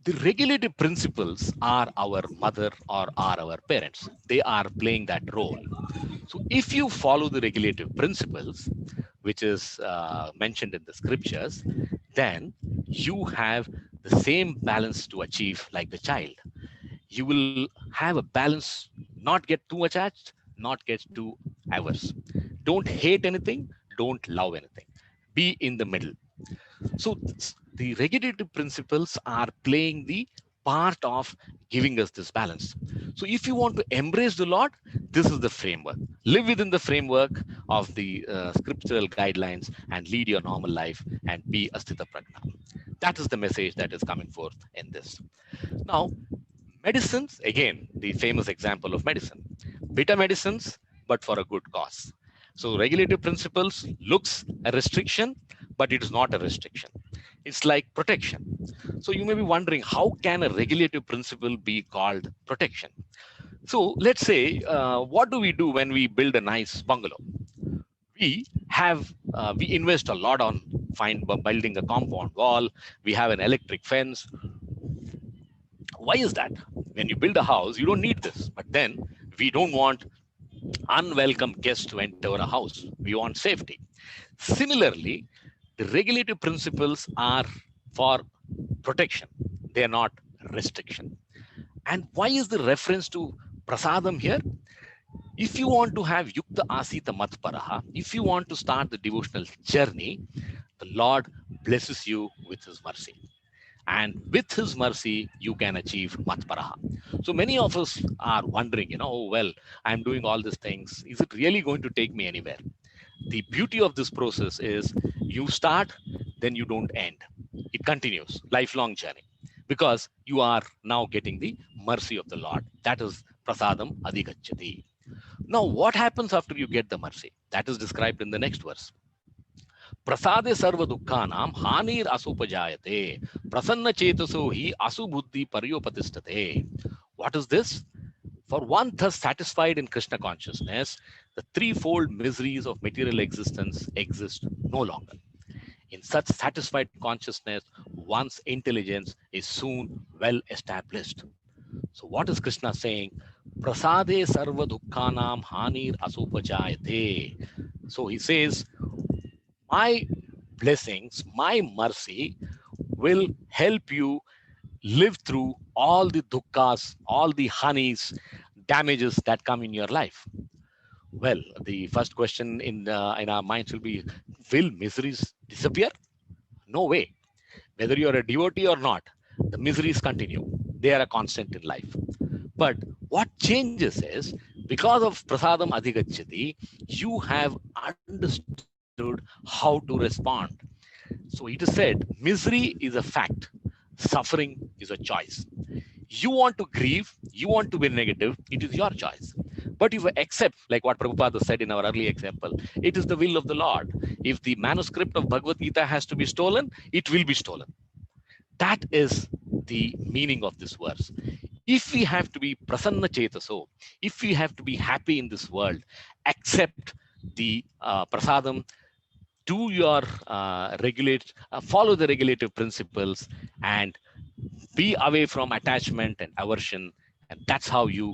Speaker 1: the regulative principles are our mother or are our parents. They are playing that role. So if you follow the regulative principles, which is mentioned in the scriptures, then you have the same balance to achieve like the child. You will have a balance, not get too attached, not get too averse. Don't hate anything, don't love anything. Be in the middle. So the regulative principles are playing the part of giving us this balance. So if you want to embrace the Lord, this is the framework. Live within the framework of the scriptural guidelines and lead your normal life and be Asthita Prajna. That is the message that is coming forth in this. Now, medicines, again, the famous example of medicine. Bitter medicines, but for a good cause. So regulative principles looks a restriction, but it is not a restriction. It's like protection. So you may be wondering, how can a regulative principle be called protection? So let's say, what do we do when we build a nice bungalow? We invest a lot on building a compound wall. We have an electric fence. Why is that? When you build a house, you don't need this. But then we don't want unwelcome guests to enter a house. We want safety. Similarly, the regulative principles are for protection. They are not restriction. And why is the reference to prasadam here? If you want to have yukta asita matparaha, if you want to start the devotional journey, the Lord blesses you with his mercy. And with his mercy, you can achieve matparaha. So many of us are wondering, oh, well, I'm doing all these things. Is it really going to take me anywhere? The beauty of this process is you start, then you don't end. It continues, lifelong journey, because you are now getting the mercy of the Lord. That is prasadam adhigacchati. Now, what happens after you get the mercy? That is described in the next verse. Prasade sarva dukkhanam hanir asupajayate prasanna chetaso hi asubuddhi paryopatistate. What is this? For one thus satisfied in Krishna consciousness, the threefold miseries of material existence exist no longer. In such satisfied consciousness, one's intelligence is soon well established. So what is Krishna saying? Prasade sarva dukkhanam hanir asupajayate. So he says, my blessings, my mercy will help you live through all the dukkhas, all the hanis, damages that come in your life. Well, the first question in our minds will be, will miseries disappear? No way. Whether you're a devotee or not, the miseries continue. They are a constant in life. But what changes is, because of prasadam adhigacchati, you have understood how to respond. So it is said, misery is a fact, suffering is a choice. You want to grieve, you want to be negative, it is your choice. But if you accept, like what Prabhupada said in our early example, it is the will of the Lord. If the manuscript of Bhagavad Gita has to be stolen, it will be stolen. That is the meaning of this verse. If we have to be prasanna chetaso, if we have to be happy in this world, accept the prasadam, do your follow the regulative principles, and be away from attachment and aversion. And that's how you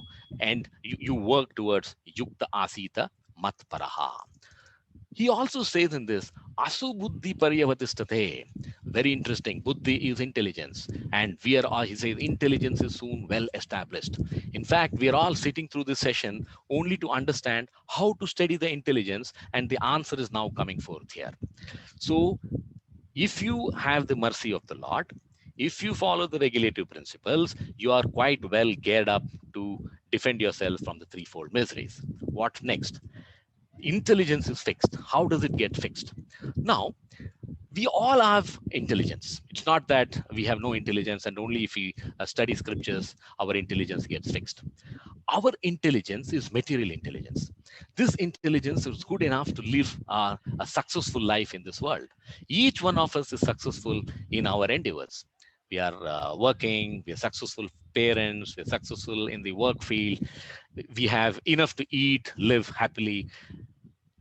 Speaker 1: work towards yukta asita matparaha. He also says in this, asu buddhi paryavatistate. Very interesting. Buddhi is intelligence. And he says, intelligence is soon well established. In fact, we are all sitting through this session only to understand how to study the intelligence. And the answer is now coming forth here. So if you have the mercy of the Lord, if you follow the regulative principles, you are quite well geared up to defend yourself from the threefold miseries. What next? Intelligence is fixed. How does it get fixed? Now, we all have intelligence. It's not that we have no intelligence and only if we study scriptures, our intelligence gets fixed. Our intelligence is material intelligence. This intelligence is good enough to live a successful life in this world. Each one of us is successful in our endeavors. We are working, we are successful parents, we are successful in the work field, we have enough to eat, live happily.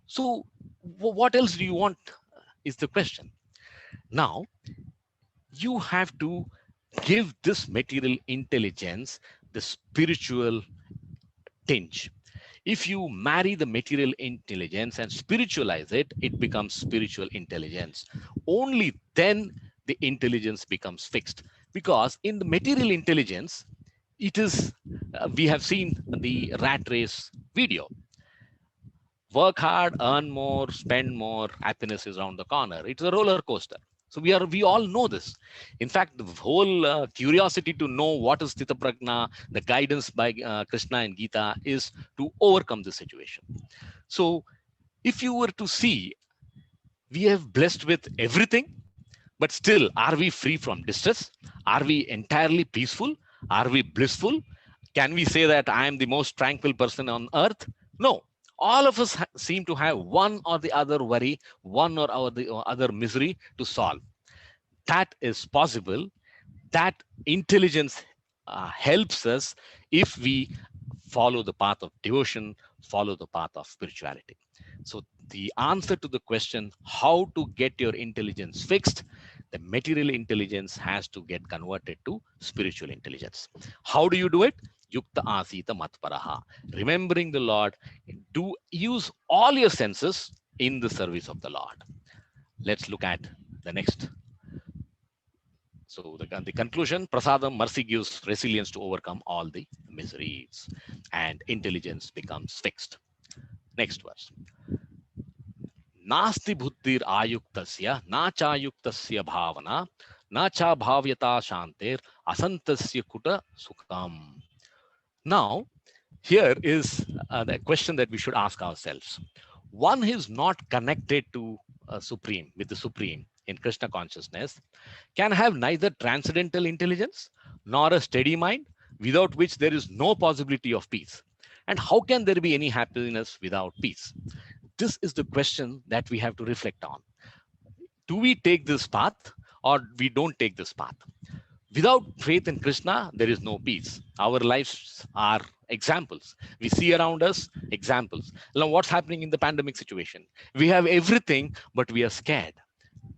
Speaker 1: So What else do you want is the question. Now, you have to give this material intelligence the spiritual tinge. If you marry the material intelligence and spiritualize it, it becomes spiritual intelligence. Only then the intelligence becomes fixed. Because in the material intelligence, it is, we have seen the rat race video. Work hard, earn more, spend more, happiness is around the corner. It's a roller coaster. So we all know this. In fact, the whole curiosity to know what is Sthita Prajna, the guidance by Krishna and Gita, is to overcome the situation. So if you were to see, we have blessed with everything, but still, are we free from distress? Are we entirely peaceful? Are we blissful? Can we say that I am the most tranquil person on earth? No. All of us seem to have one or the other worry, one or the other misery to solve. That is possible. That intelligence helps us if we follow the path of devotion, follow the path of spirituality. So the answer to the question, how to get your intelligence fixed, the material intelligence has to get converted to spiritual intelligence. How do you do it? Yukta asita matparaha. Remembering the Lord, do use all your senses in the service of the Lord. Let's look at the next. So the conclusion, prasadam, mercy gives resilience to overcome all the miseries, and intelligence becomes fixed. Next verse. Nasti buddhir ayuktasya, na chayuktasya bhavana, na cha bhavyata shantir, asantasya kuta sukham. Now, here is the question that we should ask ourselves. One is not connected to Supreme, with the Supreme in Krishna consciousness, can have neither transcendental intelligence nor a steady mind, without which there is no possibility of peace. And how can there be any happiness without peace? This is the question that we have to reflect on. Do we take this path or we don't take this path? Without faith in Krishna, there is no peace. Our lives are examples. We see around us examples. Now, what's happening in the pandemic situation? We have everything, but we are scared.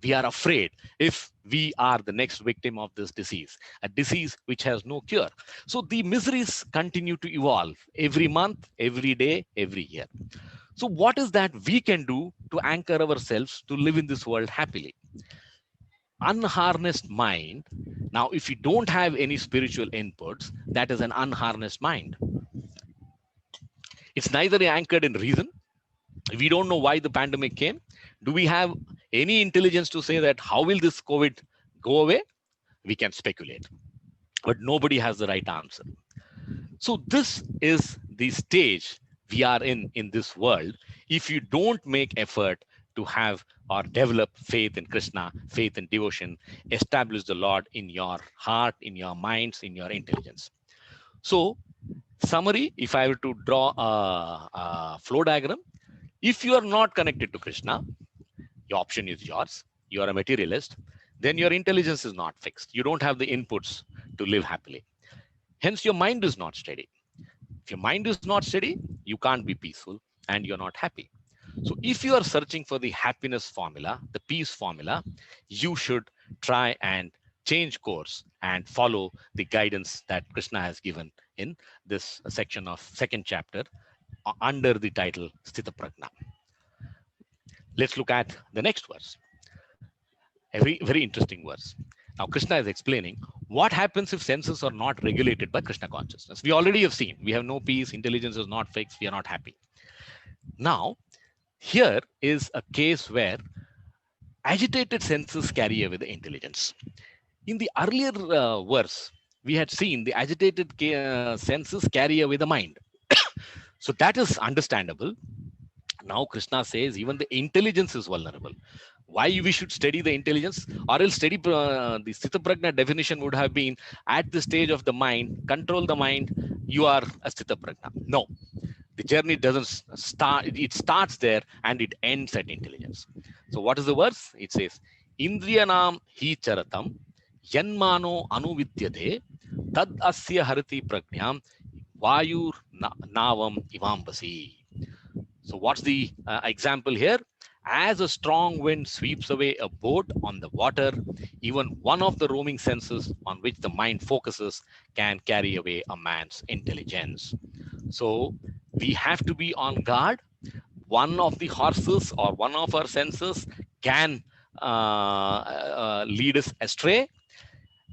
Speaker 1: We are afraid if we are the next victim of this disease, a disease which has no cure. So the miseries continue to evolve every month, every day, every year. So what is that we can do to anchor ourselves to live in this world happily? Unharnessed mind. Now, if you don't have any spiritual inputs, that is an unharnessed mind. It's neither anchored in reason. We don't know why the pandemic came. Do we have any intelligence to say that how will this COVID go away? We can speculate, but nobody has the right answer. So this is the stage we are in this world. If you don't make effort to have or develop faith in Krishna, faith in devotion, establish the Lord in your heart, in your minds, in your intelligence. So summary, if I were to draw a flow diagram, if you are not connected to Krishna, your option is yours. You are a materialist. Then your intelligence is not fixed. You don't have the inputs to live happily. Hence, your mind is not steady. If your mind is not steady, you can't be peaceful and you're not happy. So if you are searching for the happiness formula, the peace formula, you should try and change course and follow the guidance that Krishna has given in this section of second chapter under the title Sthita Prajna. Let's look at the next verse. A very interesting verse. Now, Krishna is explaining what happens if senses are not regulated by Krishna consciousness. We already have seen we have no peace, intelligence is not fixed, we are not happy. Now, here is a case where agitated senses carry away the intelligence. In the earlier verse, we had seen the agitated senses carry away the mind. So that is understandable. Now Krishna says even the intelligence is vulnerable. Why we should study the intelligence, or else study the Sthita Prajna definition would have been at the stage of the mind, control the mind, you are a Sthita Prajna. No, the journey doesn't start, it starts there and it ends at intelligence. So what is the verse? It says, Indriyanam hi charatam yanmano anuvidyate tad asya harati prajnam vayur navam ivambasi. So what's the example here? As a strong wind sweeps away a boat on the water, even one of the roaming senses on which the mind focuses can carry away a man's intelligence. So we have to be on guard. One of the horses or one of our senses can lead us astray,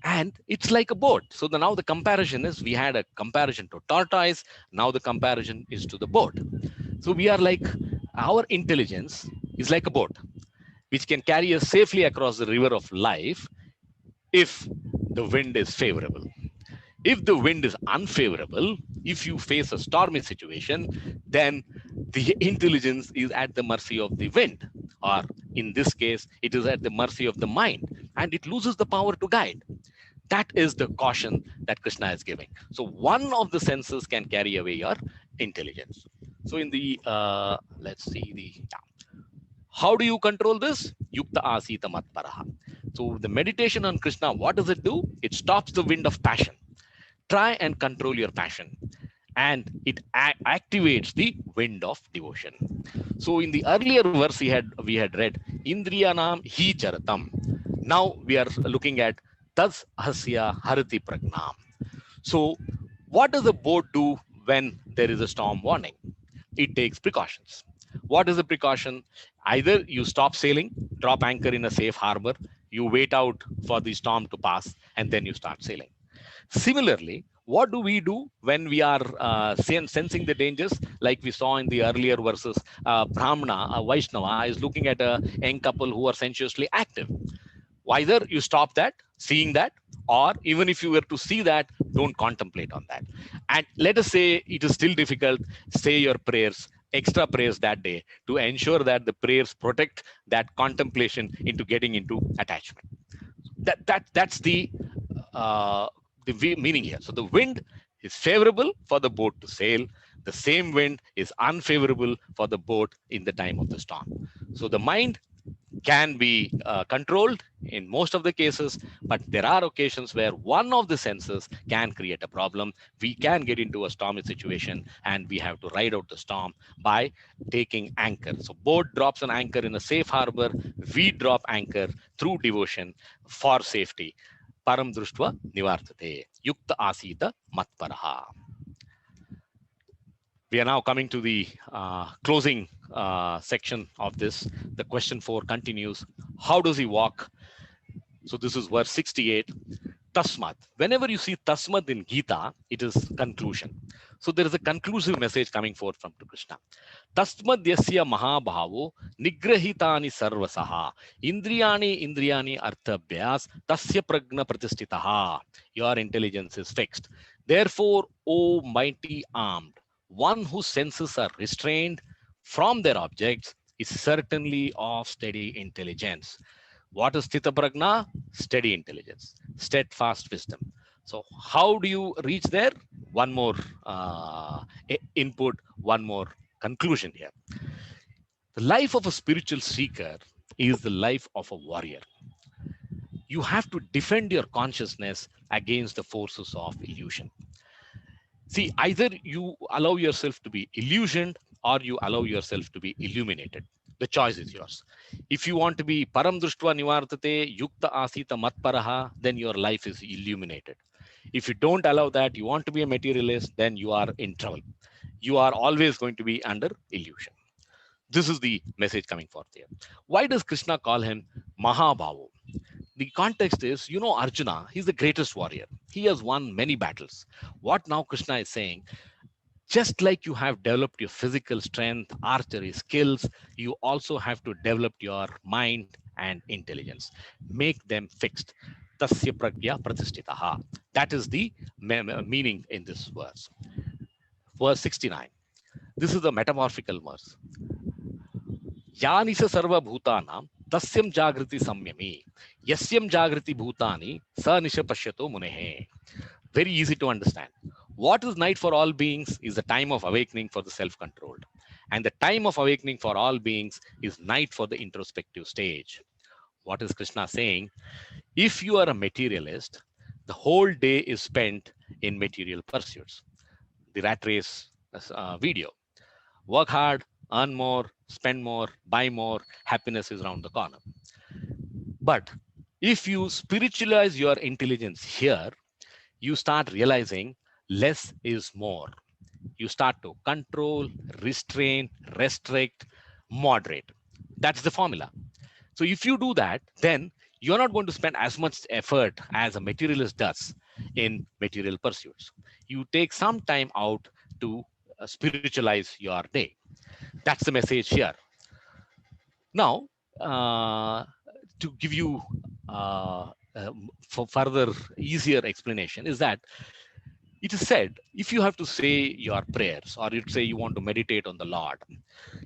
Speaker 1: and it's like a boat. So now the comparison is, we had a comparison to tortoise, now the comparison is to the boat. So we are like, our intelligence is like a boat which can carry us safely across the river of life if the wind is favorable. If the wind is unfavorable, if you face a stormy situation, then the intelligence is at the mercy of the wind, or in this case, it is at the mercy of the mind, and it loses the power to guide. That is the caution that Krishna is giving. So one of the senses can carry away your intelligence. So in the, let's see the, how do you control this? Yukta asita matparaha. So the meditation on Krishna, what does it do? It stops the wind of passion. Try and control your passion, and it activates the wind of devotion. So in the earlier verse we had read Indriyanam hi charatam. Now we are looking at Tas hasya harati pragnam. So what does a boat do when there is a storm warning? It takes precautions. What is the precaution? Either you stop sailing, drop anchor in a safe harbor, you wait out for the storm to pass, and then you start sailing. Similarly, what do we do when we are sensing the dangers? Like we saw in the earlier verses, Brahmana, a Vaishnava, is looking at a young couple who are sensuously active. Either you stop that, seeing that, or even if you were to see that, don't contemplate on that. And let us say it is still difficult, say your prayers, extra prayers that day, to ensure that the prayers protect that contemplation into getting into attachment. That's the meaning here. So the wind is favorable for the boat to sail. The same wind is unfavorable for the boat in the time of the storm. So the mind can be controlled in most of the cases, but there are occasions where one of the senses can create a problem. We can get into a stormy situation, and we have to ride out the storm by taking anchor. So boat drops an anchor in a safe harbor. We drop anchor through devotion for safety. Param društva nivartate. Yukta asita matparaha. We are now coming to the closing section of this. The question 4 continues. How does he walk? So this is verse 68. Tasmat. Whenever you see Tasmat in Gita, it is conclusion. So there is a conclusive message coming forth from Krishna. Tasmat yasya mahabhavo nigrahitani sarvasaha indriyani arthabhyas tasya pragna pratistitaha. Your intelligence is fixed. Therefore, O mighty armed, one whose senses are restrained from their objects is certainly of steady intelligence. What is Sthita Pragna? Steady intelligence, steadfast wisdom. So how do you reach there? One more input, one more conclusion here. The life of a spiritual seeker is the life of a warrior. You have to defend your consciousness against the forces of illusion. See, either you allow yourself to be illusioned or you allow yourself to be illuminated. The choice is yours. If you want to be param društva nivartate yukta asita matparaha, then your life is illuminated. If you don't allow that, you want to be a materialist, then you are in trouble. You are always going to be under illusion. This is the message coming forth here. Why does Krishna call him Mahabhavo? The context is, Arjuna, he's the greatest warrior. He has won many battles. What now Krishna is saying, just like you have developed your physical strength, archery skills, you also have to develop your mind and intelligence. Make them fixed. Tasya pragya pratistitaha. That is the meaning in this verse. Verse 69. This is the metamorphical verse. Yanisha sarva bhutanam tasyam jagriti samyami yasyam jagriti bhutani sa nisha pashyato munehe. Very easy to understand. What is night for all beings is the time of awakening for the self-controlled. And the time of awakening for all beings is night for the introspective stage. What is Krishna saying? If you are a materialist, the whole day is spent in material pursuits. The rat race video. Work hard, earn more, spend more, buy more. Happiness is around the corner. But if you spiritualize your intelligence here, you start realizing less is more. You start to control, restrain, restrict, moderate. That's the formula. So if you do that, then you're not going to spend as much effort as a materialist does in material pursuits. You take some time out to spiritualize your day. That's the message here. Now, to give you for further easier explanation is that it is said if you have to say your prayers or you say you want to meditate on the Lord,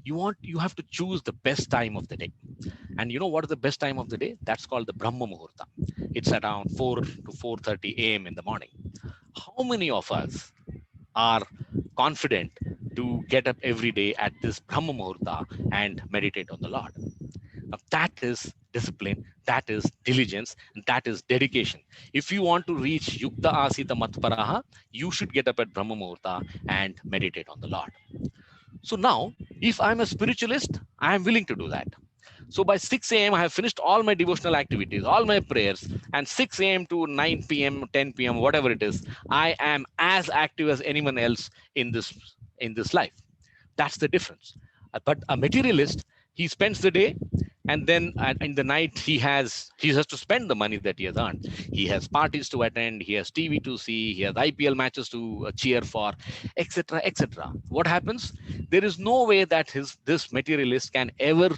Speaker 1: you have to choose the best time of the day. And you know what is the best time of the day? That's called the Brahma Muhurta. It's around 4 to 4:30 a.m. in the morning. How many of us are confident to get up every day at this Brahma Muhurta and meditate on the Lord? Now, that is discipline, that is diligence, and that is dedication. If you want to reach Yukta Asita Matparaha, you should get up at Brahma Muhurta and meditate on the Lord. So now, if I'm a spiritualist, I am willing to do that. So by 6 a.m., I have finished all my devotional activities, all my prayers, and 6 a.m. to 9 p.m., 10 p.m., whatever it is, I am as active as anyone else in this life. That's the difference. But a materialist, he spends the day, and then in the night he has to spend the money that he has earned. He has parties to attend, he has TV to see, he has IPL matches to cheer for, etc., etc. What happens? There is no way that this materialist can ever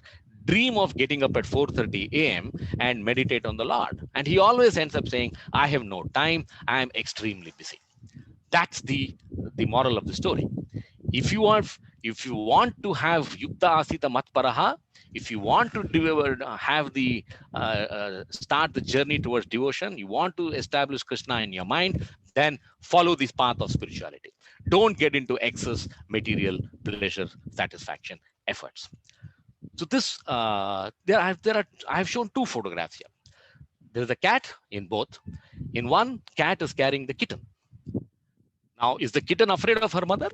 Speaker 1: dream of getting up at 4:30 a.m. and meditate on the Lord. And he always ends up saying, I have no time, I am extremely busy. That's the moral of the story. If you want to have Yukta Asita Matparaha, if you want to have the start the journey towards devotion, you want to establish Krishna in your mind, then follow this path of spirituality. Don't get into excess material pleasure, satisfaction, efforts. So this I have shown two photographs here. There is a cat in both. In one, cat is carrying the kitten. Now, is the kitten afraid of her mother?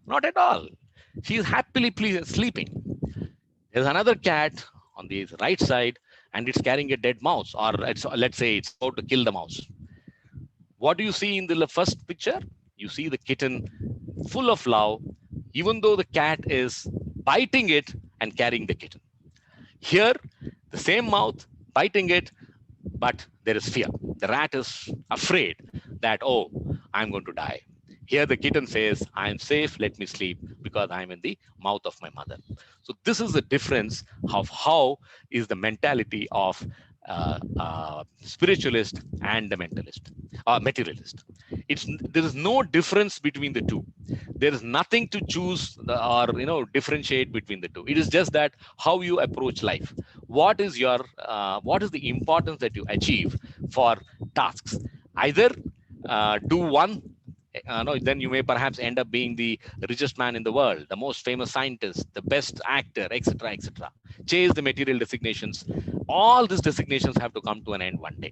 Speaker 1: Not at all. She is happily sleeping. There's another cat on the right side, and it's carrying a dead mouse, or let's say it's about to kill the mouse. What do you see in the first picture? You see the kitten full of love, even though the cat is biting it and carrying the kitten. Here, the same mouth, biting it, but there is fear. The rat is afraid that, oh, I'm going to die. Here the kitten says, I'm safe, let me sleep, because I'm in the mouth of my mother. So this is the difference of how is the mentality of spiritualist and the materialist. There is no difference between the two. There is nothing to choose or differentiate between the two. It is just that how you approach life. What is the importance that you achieve for tasks? Either do one. Then you may perhaps end up being the richest man in the world, the most famous scientist, the best actor, etc., etc. Chase the material designations. All these designations have to come to an end one day.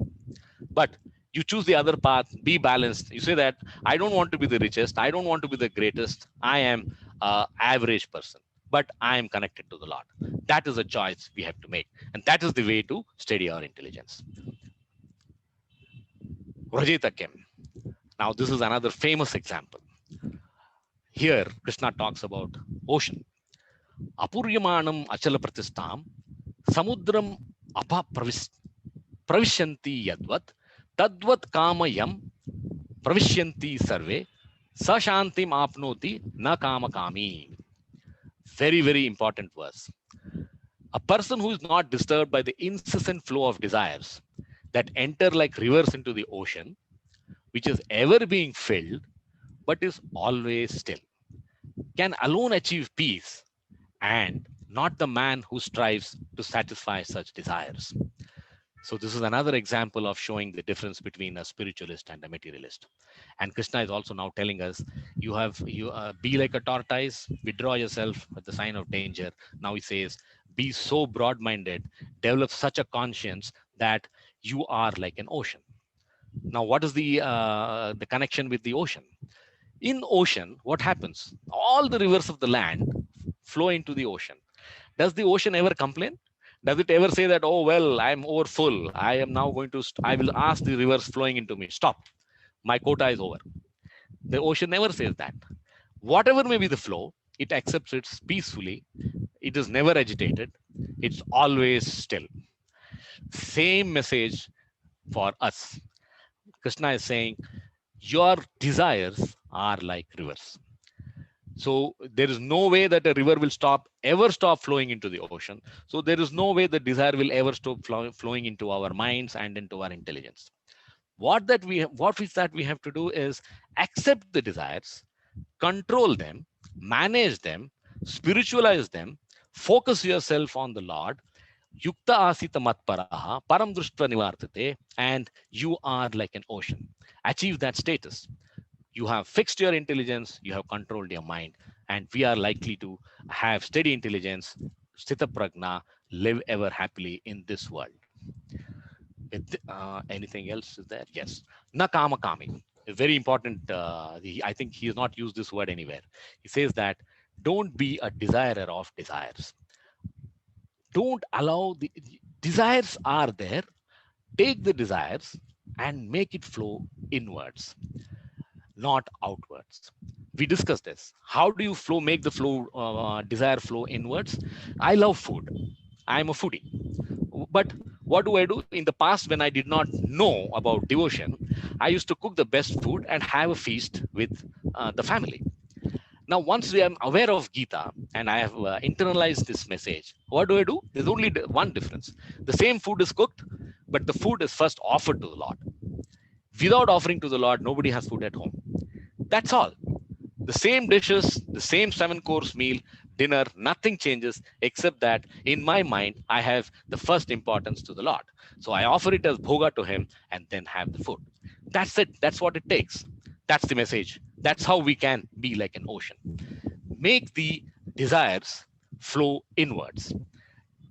Speaker 1: But you choose the other path, be balanced. You say that I don't want to be the richest, I don't want to be the greatest, I am an average person, but I am connected to the Lord. That is a choice we have to make. And that is the way to steady our intelligence. Rajitakem. Now, this is another famous example. Here, Krishna talks about ocean. Apuryamanam achala pratistam samudram apa pravishyanti yadvat tadvat kamayam pravishyanti sarve sashantim apnoti na kamakami. Very, very important verse. A person who is not disturbed by the incessant flow of desires that enter like rivers into the ocean, which is ever being filled, but is always still, can alone achieve peace, and not the man who strives to satisfy such desires. So this is another example of showing the difference between a spiritualist and a materialist. And Krishna is also now telling us, you be like a tortoise, withdraw yourself at the sign of danger. Now he says, be so broad-minded, develop such a conscience that you are like an ocean. Now, what is the connection with the ocean? In ocean, what happens? All the rivers of the land flow into the ocean. Does the ocean ever complain? Does it ever say that, oh, well, I'm over full. I am now going to, I will ask the rivers flowing into me, stop. My quota is over. The ocean never says that. Whatever may be the flow, it accepts it peacefully. It is never agitated. It's always still. Same message for us. Krishna is saying, your desires are like rivers. So there is no way that a river will ever stop flowing into the ocean. So there is no way the desire will ever stop flowing into our minds and into our intelligence. What is that we have to do is accept the desires, control them, manage them, spiritualize them, focus yourself on the Lord. Yukta asita matparaha, param drushtva nivartate, and you are like an ocean. Achieve that status. You have fixed your intelligence, you have controlled your mind, and we are likely to have steady intelligence, sthita prajna, live ever happily in this world. Anything else is there? Yes. Na kama kami. A very important, I think he has not used this word anywhere. He says that don't be a desirer of desires. Don't allow the desires are there. Take the desires and make it flow inwards, not outwards. We discussed this. How do you make the desire flow inwards? I love food. I'm a foodie. But what do I do? In the past, when I did not know about devotion, I used to cook the best food and have a feast with the family. Now, once we are aware of Gita and I have internalized this message, what do? There's only one difference. The same food is cooked, but the food is first offered to the Lord. Without offering to the Lord, nobody has food at home. That's all. The same dishes, the same 7-course meal, dinner, nothing changes except that in my mind, I have the first importance to the Lord. So I offer it as bhoga to him and then have the food. That's it. That's what it takes. That's the message. That's how we can be like an ocean. Make the desires flow inwards.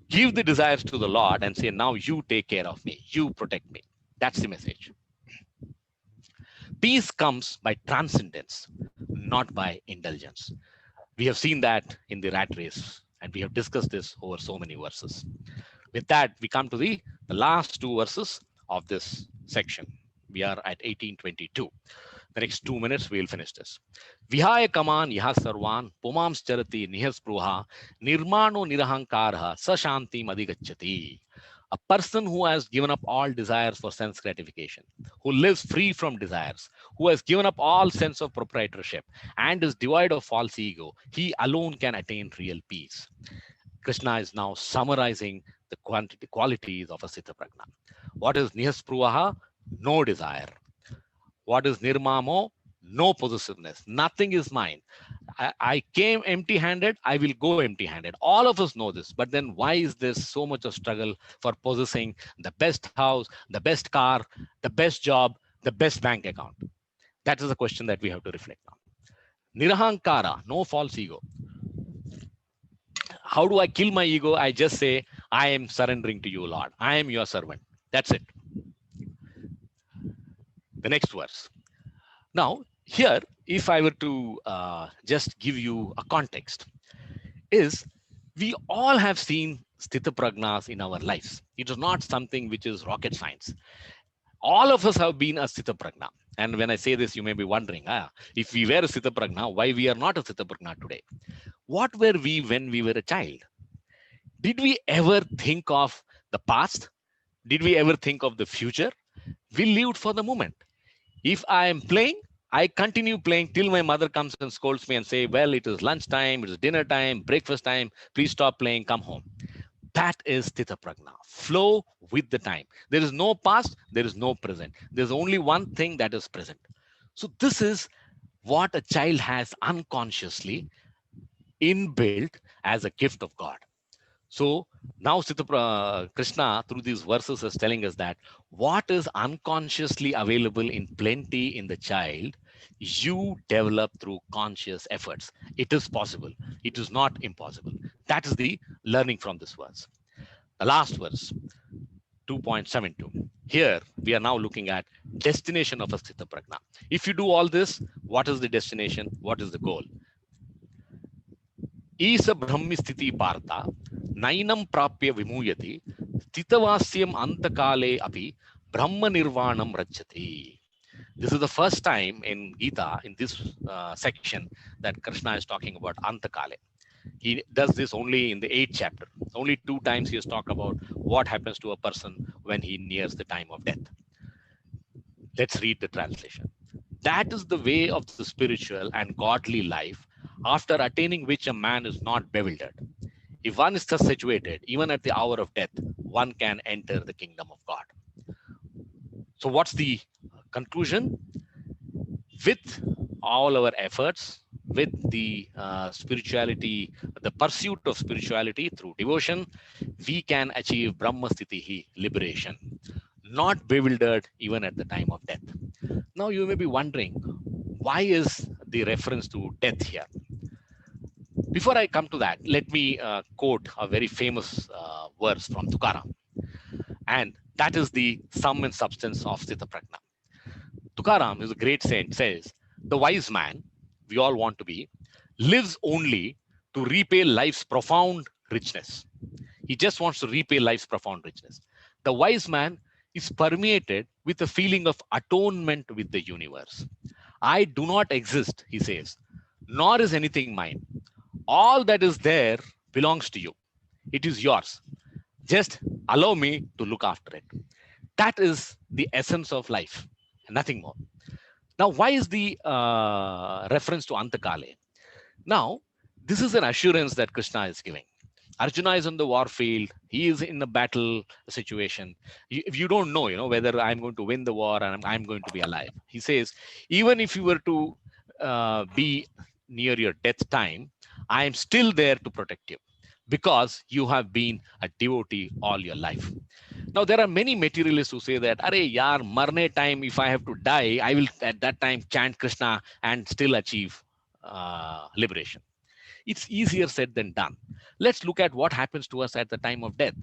Speaker 1: Give the desires to the Lord and say, now you take care of me. You protect me. That's the message. Peace comes by transcendence, not by indulgence. We have seen that in the rat race, and we have discussed this over so many verses. With that, we come to the last 2 verses of this section. We are at 18:22. The next 2 minutes, we will finish this. Vihaya kaman yaha sarvan pumams charati nihaspruha nirmano nirahankarha sashantim adhigacchati. A person who has given up all desires for sense gratification, who lives free from desires, who has given up all sense of proprietorship and is devoid of false ego, he alone can attain real peace. Krishna is now summarizing the qualities of a Sthita Prajna. What is Nihaspruvaha? No desire. What is Nirmamo? No possessiveness. Nothing is mine. I came empty-handed. I will go empty-handed. All of us know this. But then why is there so much of struggle for possessing the best house, the best car, the best job, the best bank account? That is a question that we have to reflect on. Nirahankara, no false ego. How do I kill my ego? I just say, I am surrendering to you, Lord. I am your servant. That's it. The next verse. Now, here, if I were to just give you a context, is we all have seen Sthita Prajnas in our lives. It is not something which is rocket science. All of us have been a Sthita Prajna. And when I say this, you may be wondering, if we were a Sthita Prajna, why we are not a Sthita Prajna today? What were we when we were a child? Did we ever think of the past? Did we ever think of the future? We lived for the moment. If I am playing, I continue playing till my mother comes and scolds me and say, well, it is lunchtime, it is dinner time, breakfast time, please stop playing, come home. That is Sthita Prajna. Flow with the time. There is no past, there is no present. There's only one thing that is present. So this is what a child has unconsciously inbuilt as a gift of God. So now Krishna through these verses is telling us that what is unconsciously available in plenty in the child, you develop through conscious efforts. It is possible. It is not impossible. That is the learning from this verse. The last verse, 2.72. Here we are now looking at destination of a Sthita Prajna. If you do all this, what is the destination? What is the goal? ईसा ब्रह्मी स्थिति पार्था नैनम प्राप्य विमूयति स्थितवास्यम अंतकाले अपि ब्रह्म निर्वाणम रज्यति. This is the first time in Gita, in this section, that Krishna is talking about Antakale. He does this only in the 8th chapter. Only 2 times he has talked about what happens to a person when he nears the time of death. Let's read the translation. That is the way of the spiritual and godly life, after attaining which a man is not bewildered. If one is thus situated, even at the hour of death, one can enter the kingdom of God. So what's the conclusion? With all our efforts, with the spirituality, the pursuit of spirituality through devotion, we can achieve Brahma Sthitihi, liberation, not bewildered even at the time of death. Now you may be wondering, why is the reference to death here? Before I come to that, let me quote a very famous verse from Tukaram. And that is the sum and substance of Sthita Prajna. Tukaram is a great saint, says, the wise man, we all want to be, lives only to repay life's profound richness. He just wants to repay life's profound richness. The wise man is permeated with a feeling of atonement with the universe. I do not exist, he says, nor is anything mine. All that is there belongs to you. It is yours. Just allow me to look after it. That is the essence of life, nothing more. Now, why is the reference to Antakale? Now, this is an assurance that Krishna is giving. Arjuna is on the war field. He is in a battle situation. If you don't know, whether I'm going to win the war and I'm going to be alive. He says, even if you were to be near your death time, I am still there to protect you because you have been a devotee all your life. Now, there are many materialists who say that, Arey, yaar, marne time, if I have to die, I will at that time chant Krishna and still achieve liberation. It's easier said than done. Let's look at what happens to us at the time of death.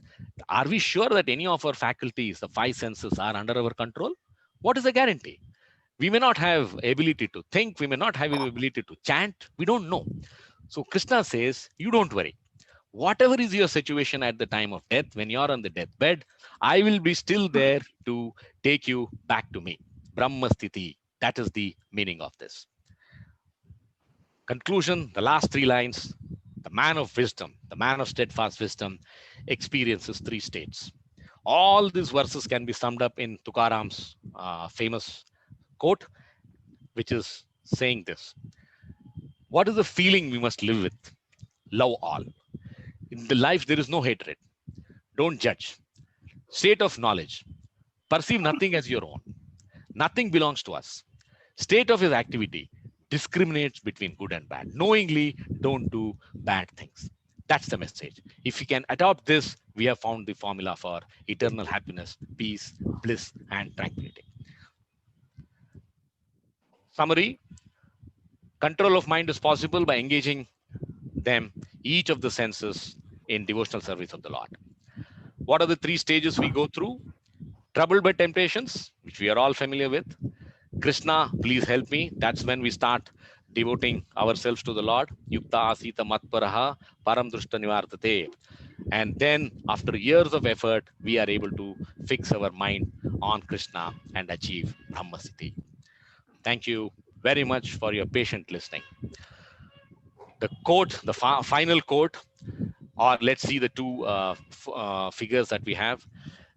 Speaker 1: Are we sure that any of our faculties, the 5 senses, are under our control? What is the guarantee? We may not have ability to think. We may not have ability to chant. We don't know. So Krishna says, you don't worry. Whatever is your situation at the time of death, when you're on the deathbed, I will be still there to take you back to me. Brahma Sthiti. That is the meaning of this. Conclusion, the last 3 lines. The man of wisdom, the man of steadfast wisdom, experiences 3 states. All these verses can be summed up in Tukaram's famous quote, which is saying this. What is the feeling we must live with? Love all. In the life, there is no hatred. Don't judge. State of knowledge. Perceive nothing as your own. Nothing belongs to us. State of his activity. Discriminates between good and bad. Knowingly, don't do bad things. That's the message. If we can adopt this, we have found the formula for eternal happiness, peace, bliss, and tranquility. Summary. Control of mind is possible by engaging them, each of the senses, in devotional service of the Lord. What are the 3 stages we go through? Troubled by temptations, which we are all familiar with. Krishna, please help me. That's when we start devoting ourselves to the Lord. Yukta asita matparaha param drushta nivartate. And then after years of effort, we are able to fix our mind on Krishna and achieve Brahma Sthiti. Thank you very much for your patient listening. The quote, the final quote, or let's see the 2 figures that we have.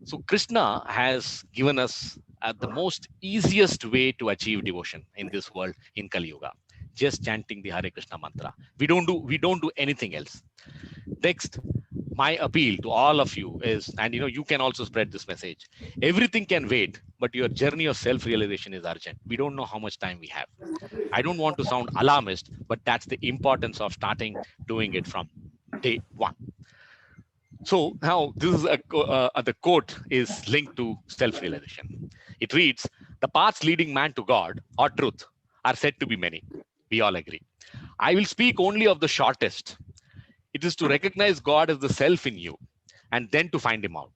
Speaker 1: So Krishna has given us the most easiest way to achieve devotion in this world in Kali Yuga. Just chanting the Hare Krishna mantra. We don't do anything else. Next, my appeal to all of you is, and you can also spread this message. Everything can wait, but your journey of self-realization is urgent. We don't know how much time we have. I don't want to sound alarmist, but that's the importance of starting doing it from day 1. So now this is the quote is linked to self-realization. It reads, the paths leading man to God or truth are said to be many. We all agree. I will speak only of the shortest. It is to recognize God as the self in you and then to find him out.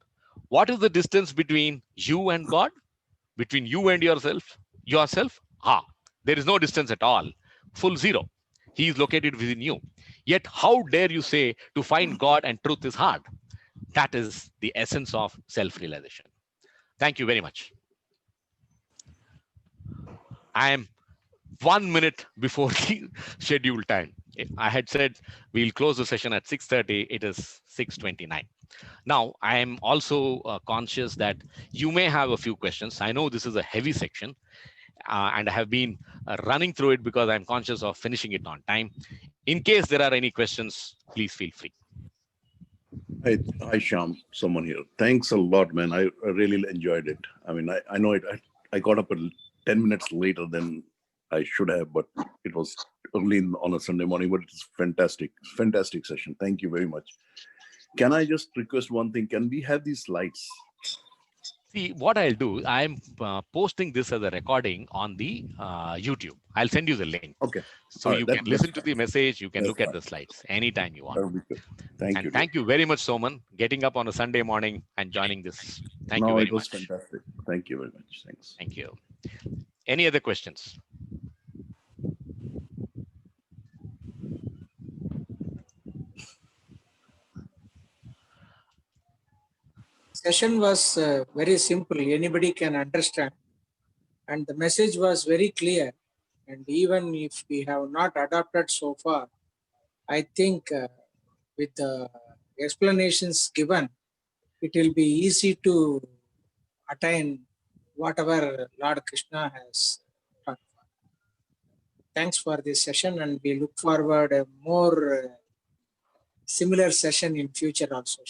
Speaker 1: What is the distance between you and God? Between you and yourself? There is no distance at all. Full 0. He is located within you. Yet how dare you say to find God and truth is hard? That is the essence of self-realization. Thank you very much. I am 1 minute before the scheduled time. I had said we'll close the session at 6:30. It is 6:29. Now, I am also conscious that you may have a few questions. I know this is a heavy section, and I have been running through it because I'm conscious of finishing it on time. In case there are any questions, please feel free.
Speaker 4: Hi, Shyam. Someone here. Thanks a lot, man. I really enjoyed it. I mean, I know it. I got up 10 minutes later than I should have, but it was early on a Sunday morning. But it's fantastic session. Thank you very much. Can I just request one thing? Can we have these slides?
Speaker 1: See, what I'll do, I'm posting this as a recording on the YouTube. I'll send you the link.
Speaker 4: Okay.
Speaker 1: So
Speaker 4: All
Speaker 1: you
Speaker 4: right,
Speaker 1: can listen to the message. You can
Speaker 4: That's
Speaker 1: look at
Speaker 4: fine.
Speaker 1: the slides anytime you want.
Speaker 4: That'll be good. Thank you.
Speaker 1: Thank you very much, Soman, getting up on a Sunday morning and joining this. Thank you
Speaker 4: No,
Speaker 1: very
Speaker 4: it was
Speaker 1: much.
Speaker 4: fantastic. Thank you very much. Thanks.
Speaker 1: Thank you. Any other questions?
Speaker 5: Session was very simple. Anybody can understand. And the message was very clear. And even if we have not adopted so far, I think with the explanations given, it will be easy to attain whatever Lord Krishna has taught. Thanks for this session, and we look forward a more similar session in future also.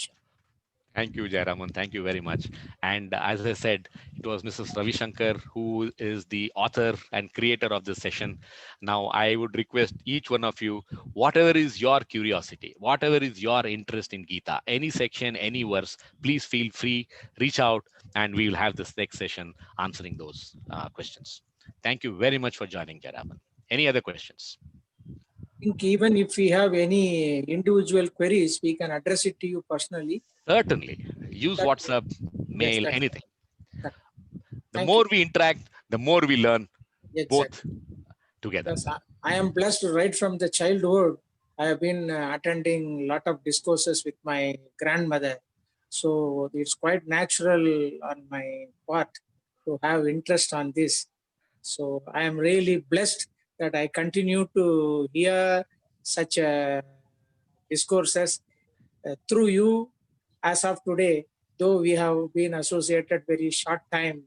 Speaker 1: Thank you, Jayaraman. Thank you very much. And as I said, it was Mrs. Ravi Shankar who is the author and creator of this session. Now, I would request each one of you, whatever is your curiosity, whatever is your interest in Gita, any section, any verse, please feel free, reach out, and we will have this next session answering those questions. Thank you very much for joining, Jayaraman. Any other questions?
Speaker 5: I think even if we have any individual queries, we can address it to you personally.
Speaker 1: Certainly. Use WhatsApp, mail,
Speaker 5: that's
Speaker 1: anything.
Speaker 5: right.
Speaker 1: The
Speaker 5: Thank
Speaker 1: more
Speaker 5: you.
Speaker 1: we interact, the more we learn,
Speaker 5: Yes,
Speaker 1: both together.
Speaker 5: Yes, I am blessed right from the childhood. I have been attending a lot of discourses with my grandmother. So it's quite natural on my part to have interest on this. So I am really blessed that I continue to hear such discourses through you as of today, though we have been associated very short time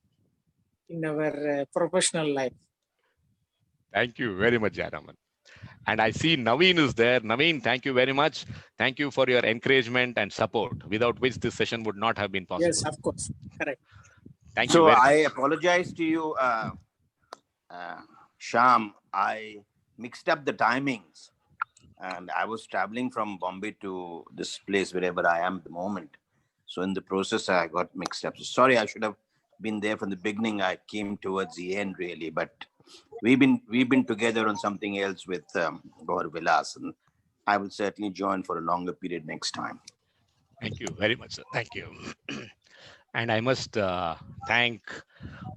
Speaker 5: in our professional life.
Speaker 1: Thank you very much, Jayaraman. And I see Naveen is there. Naveen, thank you very much. Thank you for your encouragement and support, without which this session would not have been possible.
Speaker 5: Yes, of course. Correct.
Speaker 1: Thank you
Speaker 6: So
Speaker 1: very
Speaker 6: I
Speaker 1: much.
Speaker 6: apologize to you, Shyam. I mixed up the timings, and I was traveling from Bombay to this place wherever I am at the moment. So in the process, I got mixed up. So sorry, I should have been there from the beginning. I came towards the end, really, but we've been together on something else with Gaur Vilas, and I will certainly join for a longer period next time.
Speaker 1: Thank you very much, sir. Thank you. And I must thank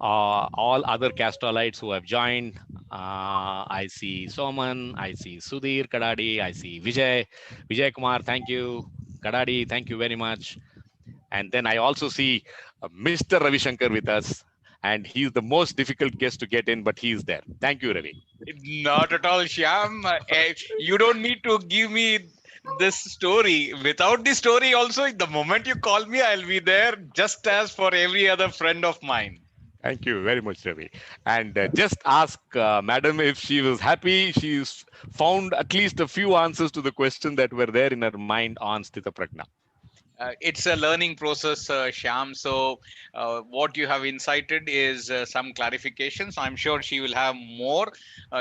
Speaker 1: all other Castrolites who have joined. I see Soman, I see Sudhir Kadadi, I see Vijay Kumar, thank you. Kadadi, thank you very much. And then I also see Mr. Ravi Shankar with us, and he's the most difficult guest to get in, but he's there. Thank you, Ravi.
Speaker 7: Not at all, Shyam. You don't need to give me this story. Without the story also, the moment you call me, I'll be there, just as for every other friend of mine.
Speaker 1: Thank you very much, Ravi. And just ask Madam if she was happy. She's found at least a few answers to the question that were there in her mind on Sthita Prajna.
Speaker 7: It's a learning process, Shyam. So what you have incited is some clarifications. I'm sure she will have more.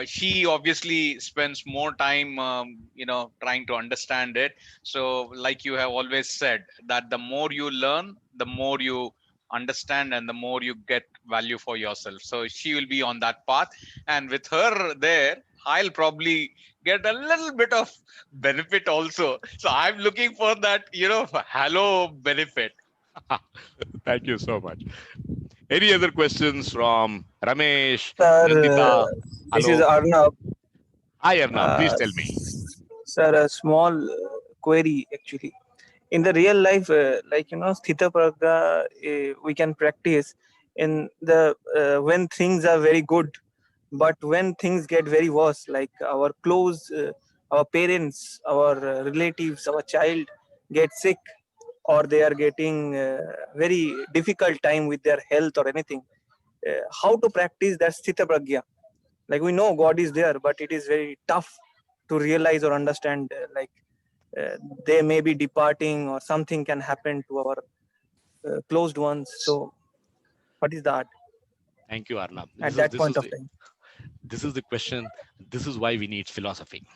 Speaker 7: She obviously spends more time, trying to understand it. So like you have always said, that the more you learn, the more you understand and the more you get value for yourself. So she will be on that path. And with her there, I'll probably get a little bit of benefit also. So I'm looking for that, halo benefit.
Speaker 1: Thank you so much. Any other questions from Ramesh,
Speaker 8: Sir,
Speaker 1: Nandita?
Speaker 8: this is
Speaker 1: Hello.
Speaker 8: Arnab.
Speaker 1: Hi, Arnab. Please tell me.
Speaker 8: Sir, a small query actually. In the real life, Sthita Pragya, we can practice in the when things are very good, but when things get very worse, like our close, our parents, our relatives, our child get sick, or they are getting very difficult time with their health or anything. How to practice that Sthita Pragya? Like we know God is there, but it is very tough to realize or understand. Uh, they may be departing or something can happen to our closed ones. So what is that
Speaker 1: Thank you, Arnab.
Speaker 8: at that point of time?
Speaker 1: This is the question. This is why we need philosophy.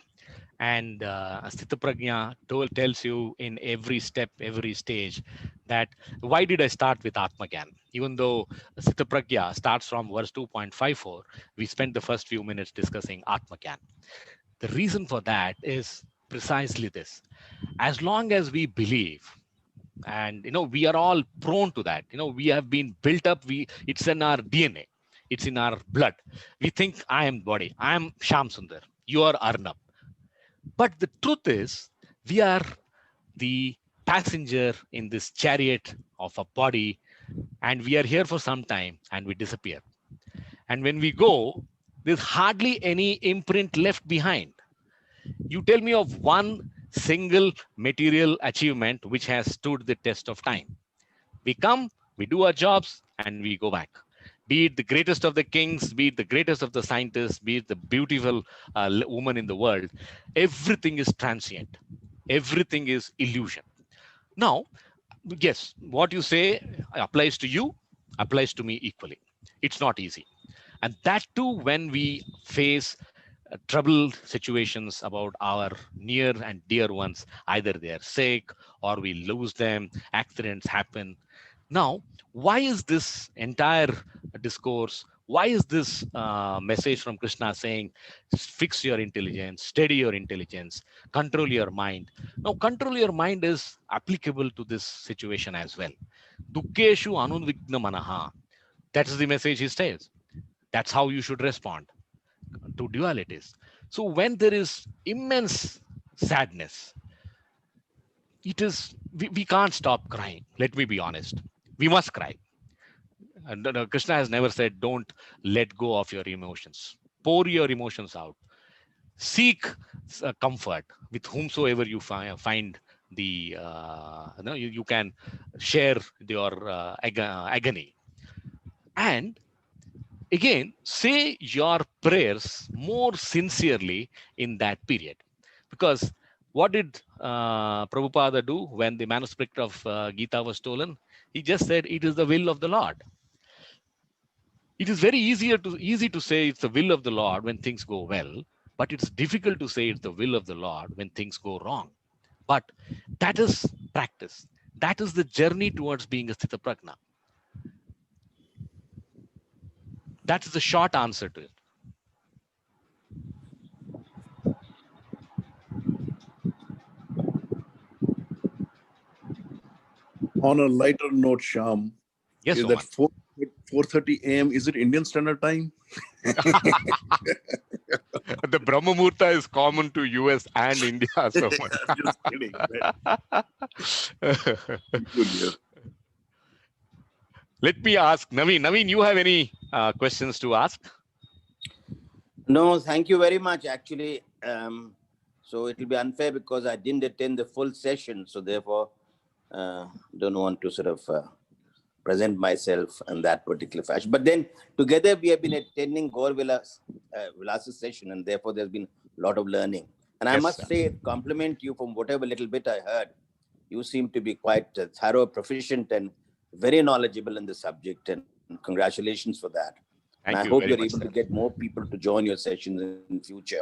Speaker 1: And Sthita Prajna tells you in every step, every stage, that why did I start with Atmagyan? Even though Sthita Prajna starts from verse 2.54, we spent the first few minutes discussing Atmagyan. The reason for that is precisely this. As long as we believe, and we are all prone to that, we have been built up, it's in our DNA, it's in our blood. We think I am body, I am Sham Sundar, you are Arnab. But the truth is, we are the passenger in this chariot of a body, and we are here for some time and we disappear. And when we go, there's hardly any imprint left behind. You tell me of one single material achievement which has stood the test of time. We come, we do our jobs, and we go back. Be it the greatest of the kings, be it the greatest of the scientists, be it the beautiful woman in the world, everything is transient. Everything is illusion. Now, yes, what you say applies to you, applies to me equally. It's not easy. And that too, when we face troubled situations about our near and dear ones, either they are sick or we lose them, accidents happen. Now, why is this entire discourse, why is this message from Krishna saying, fix your intelligence, steady your intelligence, control your mind? Now, control your mind is applicable to this situation as well. Dukkeshu anudvigna manaha. That's the message he says. That's how you should respond to dualities. So when there is immense sadness, we can't stop crying. Let me be honest. We must cry. And Krishna has never said, don't let go of your emotions. Pour your emotions out. Seek comfort with whomsoever you find the, you can share your agony. And again, say your prayers more sincerely in that period. Because what did Prabhupada do when the manuscript of Gita was stolen? He just said, it is the will of the Lord. It is very easy to say it's the will of the Lord when things go well, but it's difficult to say it's the will of the Lord when things go wrong. But that is practice. That is the journey towards being a Sthita Prajna. That is the short answer to it.
Speaker 4: On a lighter note, Sham,
Speaker 1: Yes,
Speaker 4: is that 4:30 a.m. Is it Indian Standard Time?
Speaker 1: The Brahma Muhurta is common to US and India. So much.
Speaker 4: I'm just kidding. Good year.
Speaker 1: Let me ask Naveen. Naveen, you have any questions to ask?
Speaker 6: No, thank you very much. Actually, so it will be unfair because I didn't attend the full session. So therefore, don't want to sort of present myself in that particular fashion. But then together we have been attending Gaur Vilas's session, and therefore there's been a lot of learning. And I must say, compliment you from whatever little bit I heard. You seem to be quite thorough, proficient, and very knowledgeable in the subject. And congratulations for that. And I hope you're able to get more people to join your sessions in future.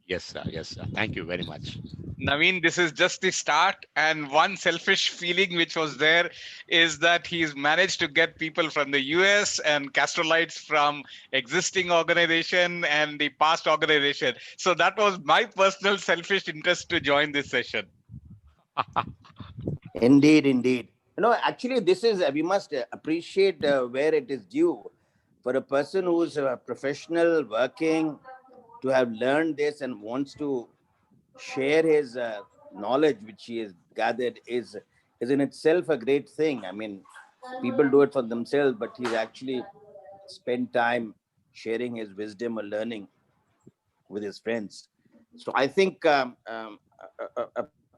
Speaker 1: Yes, sir. Yes, sir. Thank you very much.
Speaker 7: Naveen, this is just the start. And one selfish feeling which was there is that he's managed to get people from the US and Castrolites from existing organization and the past organization. So that was my personal selfish interest to join this session.
Speaker 6: Indeed, indeed. You know, actually, this is, we must appreciate where it is due. For a person who's a professional working, to have learned this and wants to share his knowledge which he has gathered is in itself a great thing. I mean, people do it for themselves, but he's actually spent time sharing his wisdom or learning with his friends. So I think a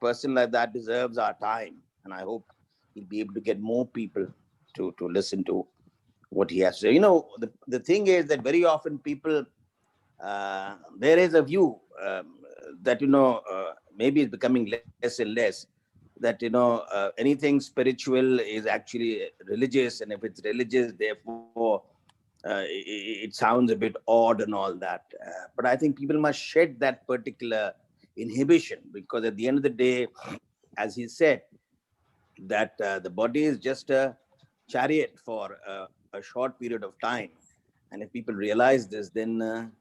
Speaker 6: person like that deserves our time, and I hope he'll be able to get more people to listen to what he has to say. You know, the thing is that very often people, there is a view that, you know, maybe it's becoming less and less, that, you know, anything spiritual is actually religious, and if it's religious, therefore it sounds a bit odd and all that. But I think people must shed that particular inhibition, because at the end of the day, as he said, that the body is just a chariot for a short period of time. And if people realize this, then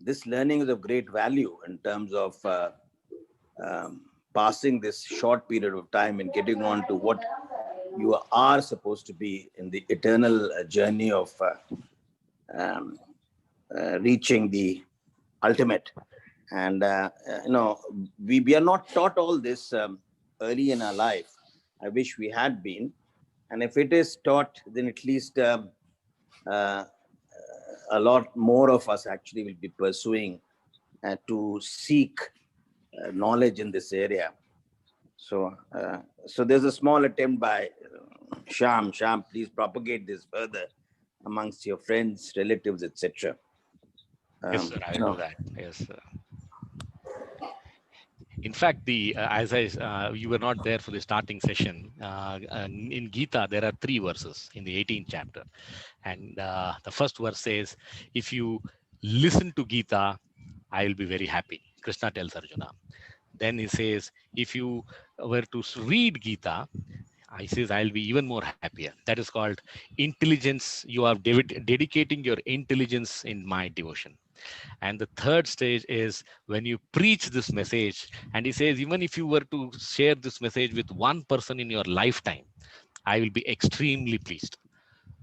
Speaker 6: this learning is of great value in terms of passing this short period of time and getting on to what you are supposed to be in the eternal journey of reaching the ultimate. And you know, we are not taught all this early in our life. I wish we had been. And if it is taught, then at least a lot more of us actually will be pursuing to seek knowledge in this area. So so there's a small attempt by Shyam. Shyam, please propagate this further amongst your friends, relatives, etc.
Speaker 1: Yes, sir, I will do that. Yes, sir. In fact, you were not there for the starting session. In Gita, there are 3 verses in the 18th chapter. And the first verse says, if you listen to Gita, I will be very happy. Krishna tells Arjuna. Then he says, if you were to read Gita, he says, I'll be even more happier. That is called intelligence. You are dedicating your intelligence in my devotion. And the third stage is when you preach this message, and he says, even if you were to share this message with one person in your lifetime, I will be extremely pleased.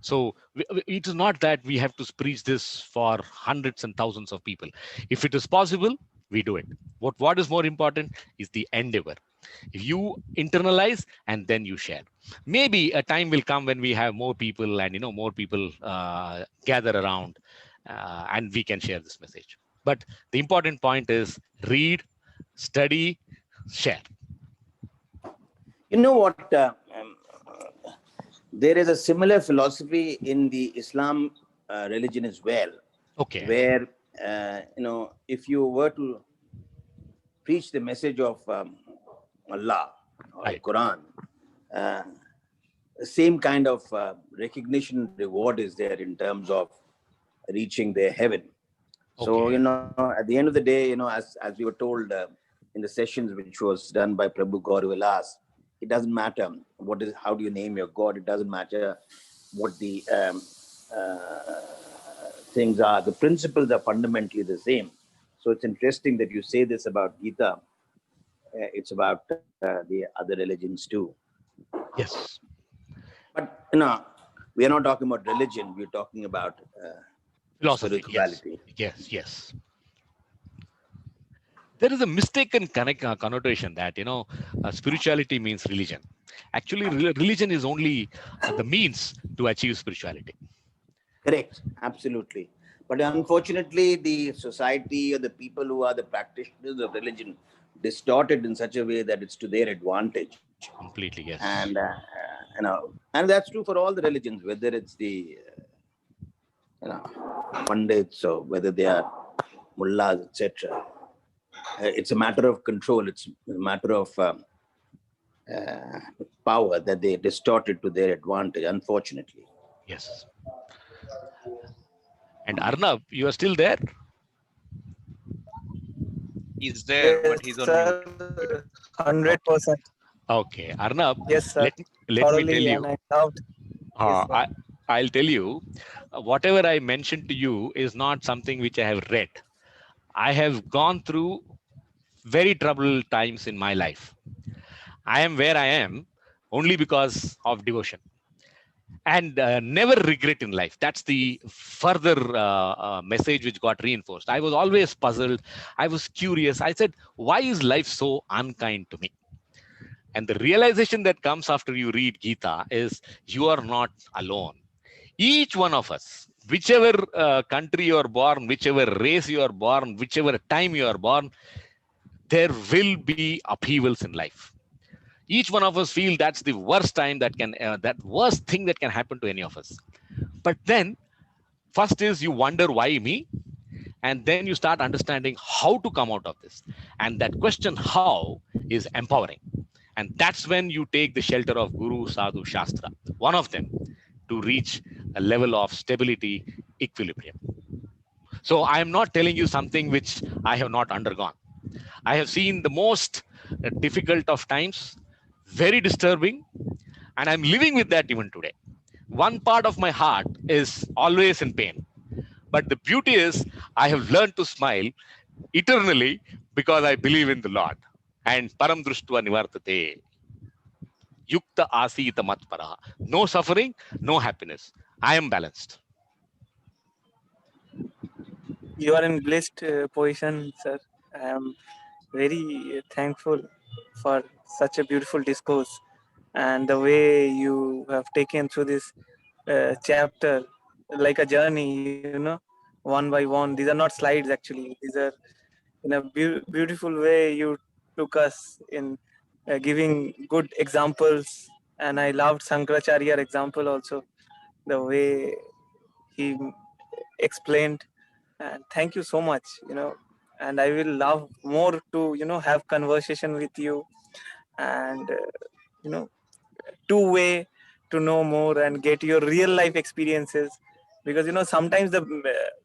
Speaker 1: So it is not that we have to preach this for hundreds and thousands of people. If it is possible, we do it. What is more important is the endeavor. If you internalize and then you share, maybe a time will come when we have more people, and more people gather around, and we can share this message. But the important point is read, study, share.
Speaker 6: You know what? There is a similar philosophy in the Islam religion as well.
Speaker 1: Okay.
Speaker 6: Where if you were to preach the message of Allah or
Speaker 1: Right.
Speaker 6: Quran, the same kind of recognition reward is there in terms of reaching their heaven. So,
Speaker 1: Okay.
Speaker 6: at the end of the day, as we were told in the sessions which was done by Prabhu Gaurav Vilas, it doesn't matter how do you name your God. It doesn't matter what the things are. The principles are fundamentally the same. So it's interesting that you say this about Gita. It's about the other religions too.
Speaker 1: Yes.
Speaker 6: But we are not talking about religion. We're talking about
Speaker 1: Philosophy.
Speaker 6: spirituality.
Speaker 1: Yes. There is a mistaken connotation that spirituality means religion. Actually, religion is only the means to achieve spirituality.
Speaker 6: Correct, absolutely. But unfortunately, the society or the people who are the practitioners of religion distort it in such a way that it's to their advantage.
Speaker 1: Completely, yes.
Speaker 6: And and that's true for all the religions, whether it's the pundits or whether they are mullahs, etc. It's a matter of control. It's a matter of power that they distort it to their advantage, unfortunately.
Speaker 1: Yes. And Arnab, you are still there?
Speaker 7: He's there, but he's on mute.
Speaker 8: 100%.
Speaker 1: Okay, Arnab.
Speaker 8: Yes, sir.
Speaker 1: Let me
Speaker 8: Thoroughly,
Speaker 1: tell you.
Speaker 8: and I doubt. Yes, sir.
Speaker 1: I'll tell you, whatever I mentioned to you is not something which I have read. I have gone through very troubled times in my life. I am where I am only because of devotion. and never regret in life. That's the further message which got reinforced. I was always puzzled. I was curious. I said, why is life so unkind to me? And the realization that comes after you read Gita is you are not alone. Each one of us, whichever country you are born, whichever race you are born, whichever time you are born, there will be upheavals in life. Each one of us feel that's the worst time that worst thing that can happen to any of us. But then first is you wonder why me, and then you start understanding how to come out of this. And that question how is empowering. And that's when you take the shelter of Guru, Sadhu, Shastra, one of them, to reach a level of stability, equilibrium. So I am not telling you something which I have not undergone. I have seen the most difficult of times, very disturbing, and I'm living with that even today. One part of my heart is always in pain. But the beauty is I have learned to smile eternally because I believe in the Lord. And param društva nivartate. Yukta asita matparaha. No suffering, no happiness. I am balanced.
Speaker 8: You are in blessed position, sir. I am very thankful for such a beautiful discourse and the way you have taken through this chapter like a journey, one by one. These are not slides actually. These are in a beautiful way you took us in giving good examples. And I loved Sankaracharya example also, the way he explained. And thank you so much, and I will love more to, have conversation with you and, two-way to know more and get your real life experiences. Because, sometimes the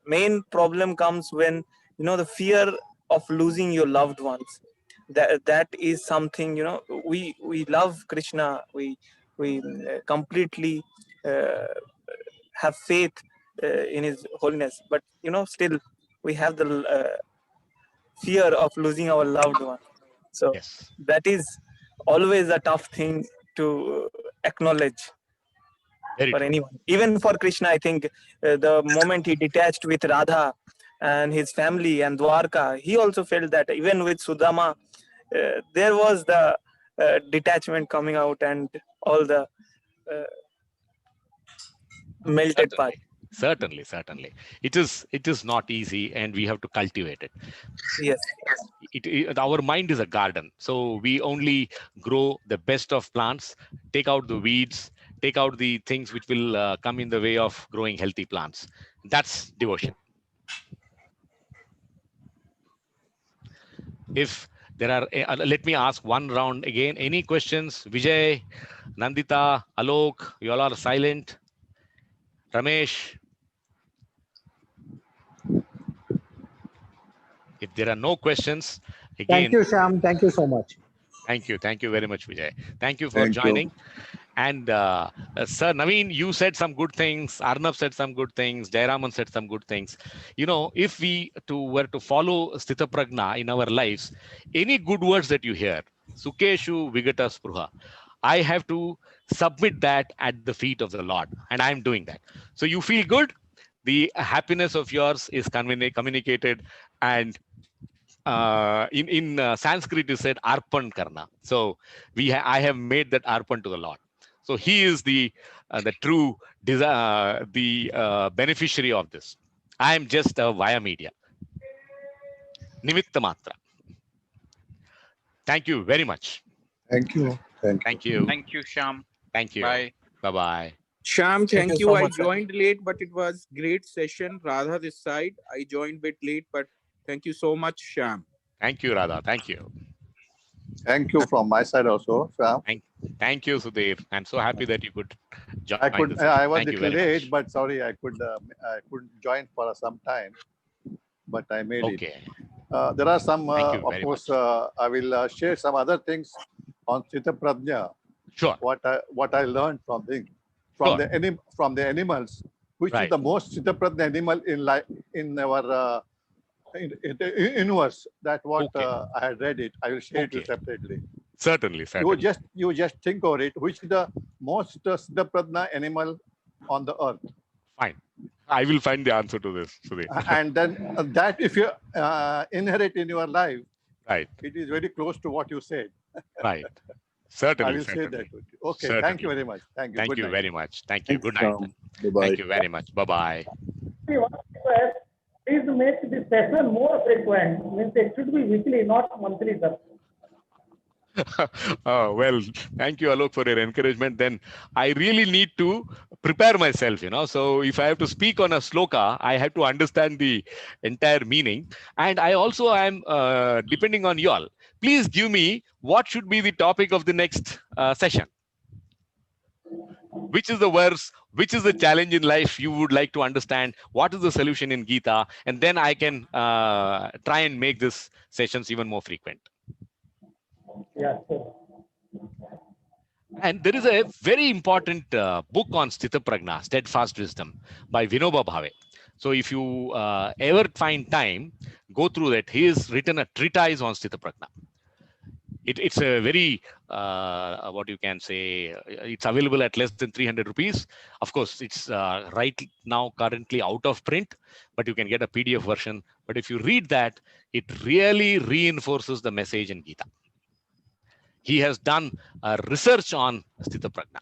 Speaker 8: main problem comes when, the fear of losing your loved ones. That is something, we love Krishna. We completely have faith in his holiness, but still we have the fear of losing our loved one. So
Speaker 1: Yes.
Speaker 8: that is always a tough thing to acknowledge
Speaker 1: Very
Speaker 8: for
Speaker 1: true.
Speaker 8: anyone. Even for Krishna, I think the moment he detached with Radha and his family and Dwarka, he also felt that even with Sudama, there was the detachment coming out and all the melted part.
Speaker 1: Certainly. It is not easy, and we have to cultivate it.
Speaker 8: Yes.
Speaker 1: Our mind is a garden, so we only grow the best of plants, take out the weeds, take out the things which will come in the way of growing healthy plants. That's devotion. If there are, let me ask one round again. Any questions? Vijay, Nandita, Alok, you all are silent. Ramesh. If there are no questions, again.
Speaker 9: Thank you, Shyam. Thank you so much.
Speaker 1: Thank you very much, Vijay. Thank you for joining. And Sir Naveen, you said some good things. Arnab said some good things. Jayaraman said some good things. If we were to follow Sthita Prajna in our lives, any good words that you hear, Sukeshu Vigata Spruha, I have to submit that at the feet of the Lord, and I'm doing that. So you feel good. The happiness of yours is communicated, and in Sanskrit is said arpan karna. So I have made that arpan to the Lord. So he is the true beneficiary of this. I am just a via media. Nimitta matra. Thank you very much.
Speaker 3: Thank you.
Speaker 1: Thank you.
Speaker 7: Thank you, Shyam.
Speaker 1: Thank you.
Speaker 7: Bye.
Speaker 1: Bye-bye.
Speaker 10: Shyam,
Speaker 8: Thank
Speaker 10: thank
Speaker 8: you
Speaker 10: you.
Speaker 8: so
Speaker 10: I
Speaker 8: much, sir.
Speaker 10: joined late, but it was great session. Radha this side. I joined a bit late, but thank you so much, Shyam.
Speaker 1: Thank you, Radha. Thank you.
Speaker 3: Thank you from my side also, Shyam.
Speaker 1: Thank you, Sudhir. I'm so happy that you could join.
Speaker 3: I was a
Speaker 1: Thank you
Speaker 3: little
Speaker 1: very
Speaker 3: late,
Speaker 1: much.
Speaker 3: but sorry, I couldn't join for some time, but I made it.
Speaker 1: Okay.
Speaker 3: There are some,
Speaker 1: Thank you
Speaker 3: of
Speaker 1: very
Speaker 3: course, I will share some other things on Sthita Prajna.
Speaker 1: Sure.
Speaker 3: What I learned from
Speaker 1: Sure.
Speaker 3: the animals, which
Speaker 1: Right.
Speaker 3: is the most Sthita Prajna animal in our universe. That what
Speaker 1: Okay.
Speaker 3: I had read it. I will share it
Speaker 1: Okay.
Speaker 3: separately.
Speaker 1: Certainly, certainly.
Speaker 3: You just think of it. Which is the most Siddhaprajna animal on the earth?
Speaker 1: Fine. I will find the answer to this, Sudhir.
Speaker 3: And then that if you inherit in your life,
Speaker 1: Right,
Speaker 3: it is very close to what you said.
Speaker 1: right.
Speaker 3: I
Speaker 1: Certainly,
Speaker 3: will say
Speaker 1: certainly.
Speaker 3: that. Okay,
Speaker 1: Certainly.
Speaker 3: thank you very much. Thank you.
Speaker 1: Thank
Speaker 3: Good
Speaker 1: you
Speaker 3: night.
Speaker 1: very much. Thank you.
Speaker 4: Thanks,
Speaker 1: Good night.
Speaker 4: Shyam. Bye-bye.
Speaker 1: Thank you very much. Bye-bye.
Speaker 11: Please make this session more frequent. Means it should be weekly, not monthly, sir.
Speaker 1: Oh, well, thank you, Alok, for your encouragement. Then I really need to prepare myself, So if I have to speak on a sloka, I have to understand the entire meaning. And I also am depending on you all. Please give me what should be the topic of the next session. Which is the verse, which is the challenge in life you would like to understand, what is the solution in Gita, and then I can try and make these sessions even more frequent.
Speaker 11: Yeah, sure.
Speaker 1: And there is a very important book on Sthita Prajna, Steadfast Wisdom, by Vinoba Bhave. So if you ever find time, go through that. He has written a treatise on Sthita Prajna. It's a very, what you can say, it's available at less than 300 rupees. Of course, it's right now currently out of print, but you can get a PDF version. But if you read that, it really reinforces the message in Gita. He has done research on Sthita Prajna.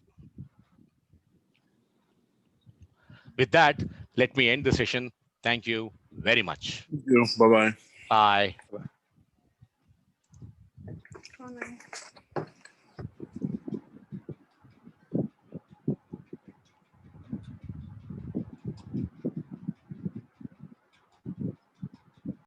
Speaker 1: With that, let me end the session. Thank you very much.
Speaker 4: Thank you. Bye-bye.
Speaker 1: Bye.
Speaker 12: Oh, no.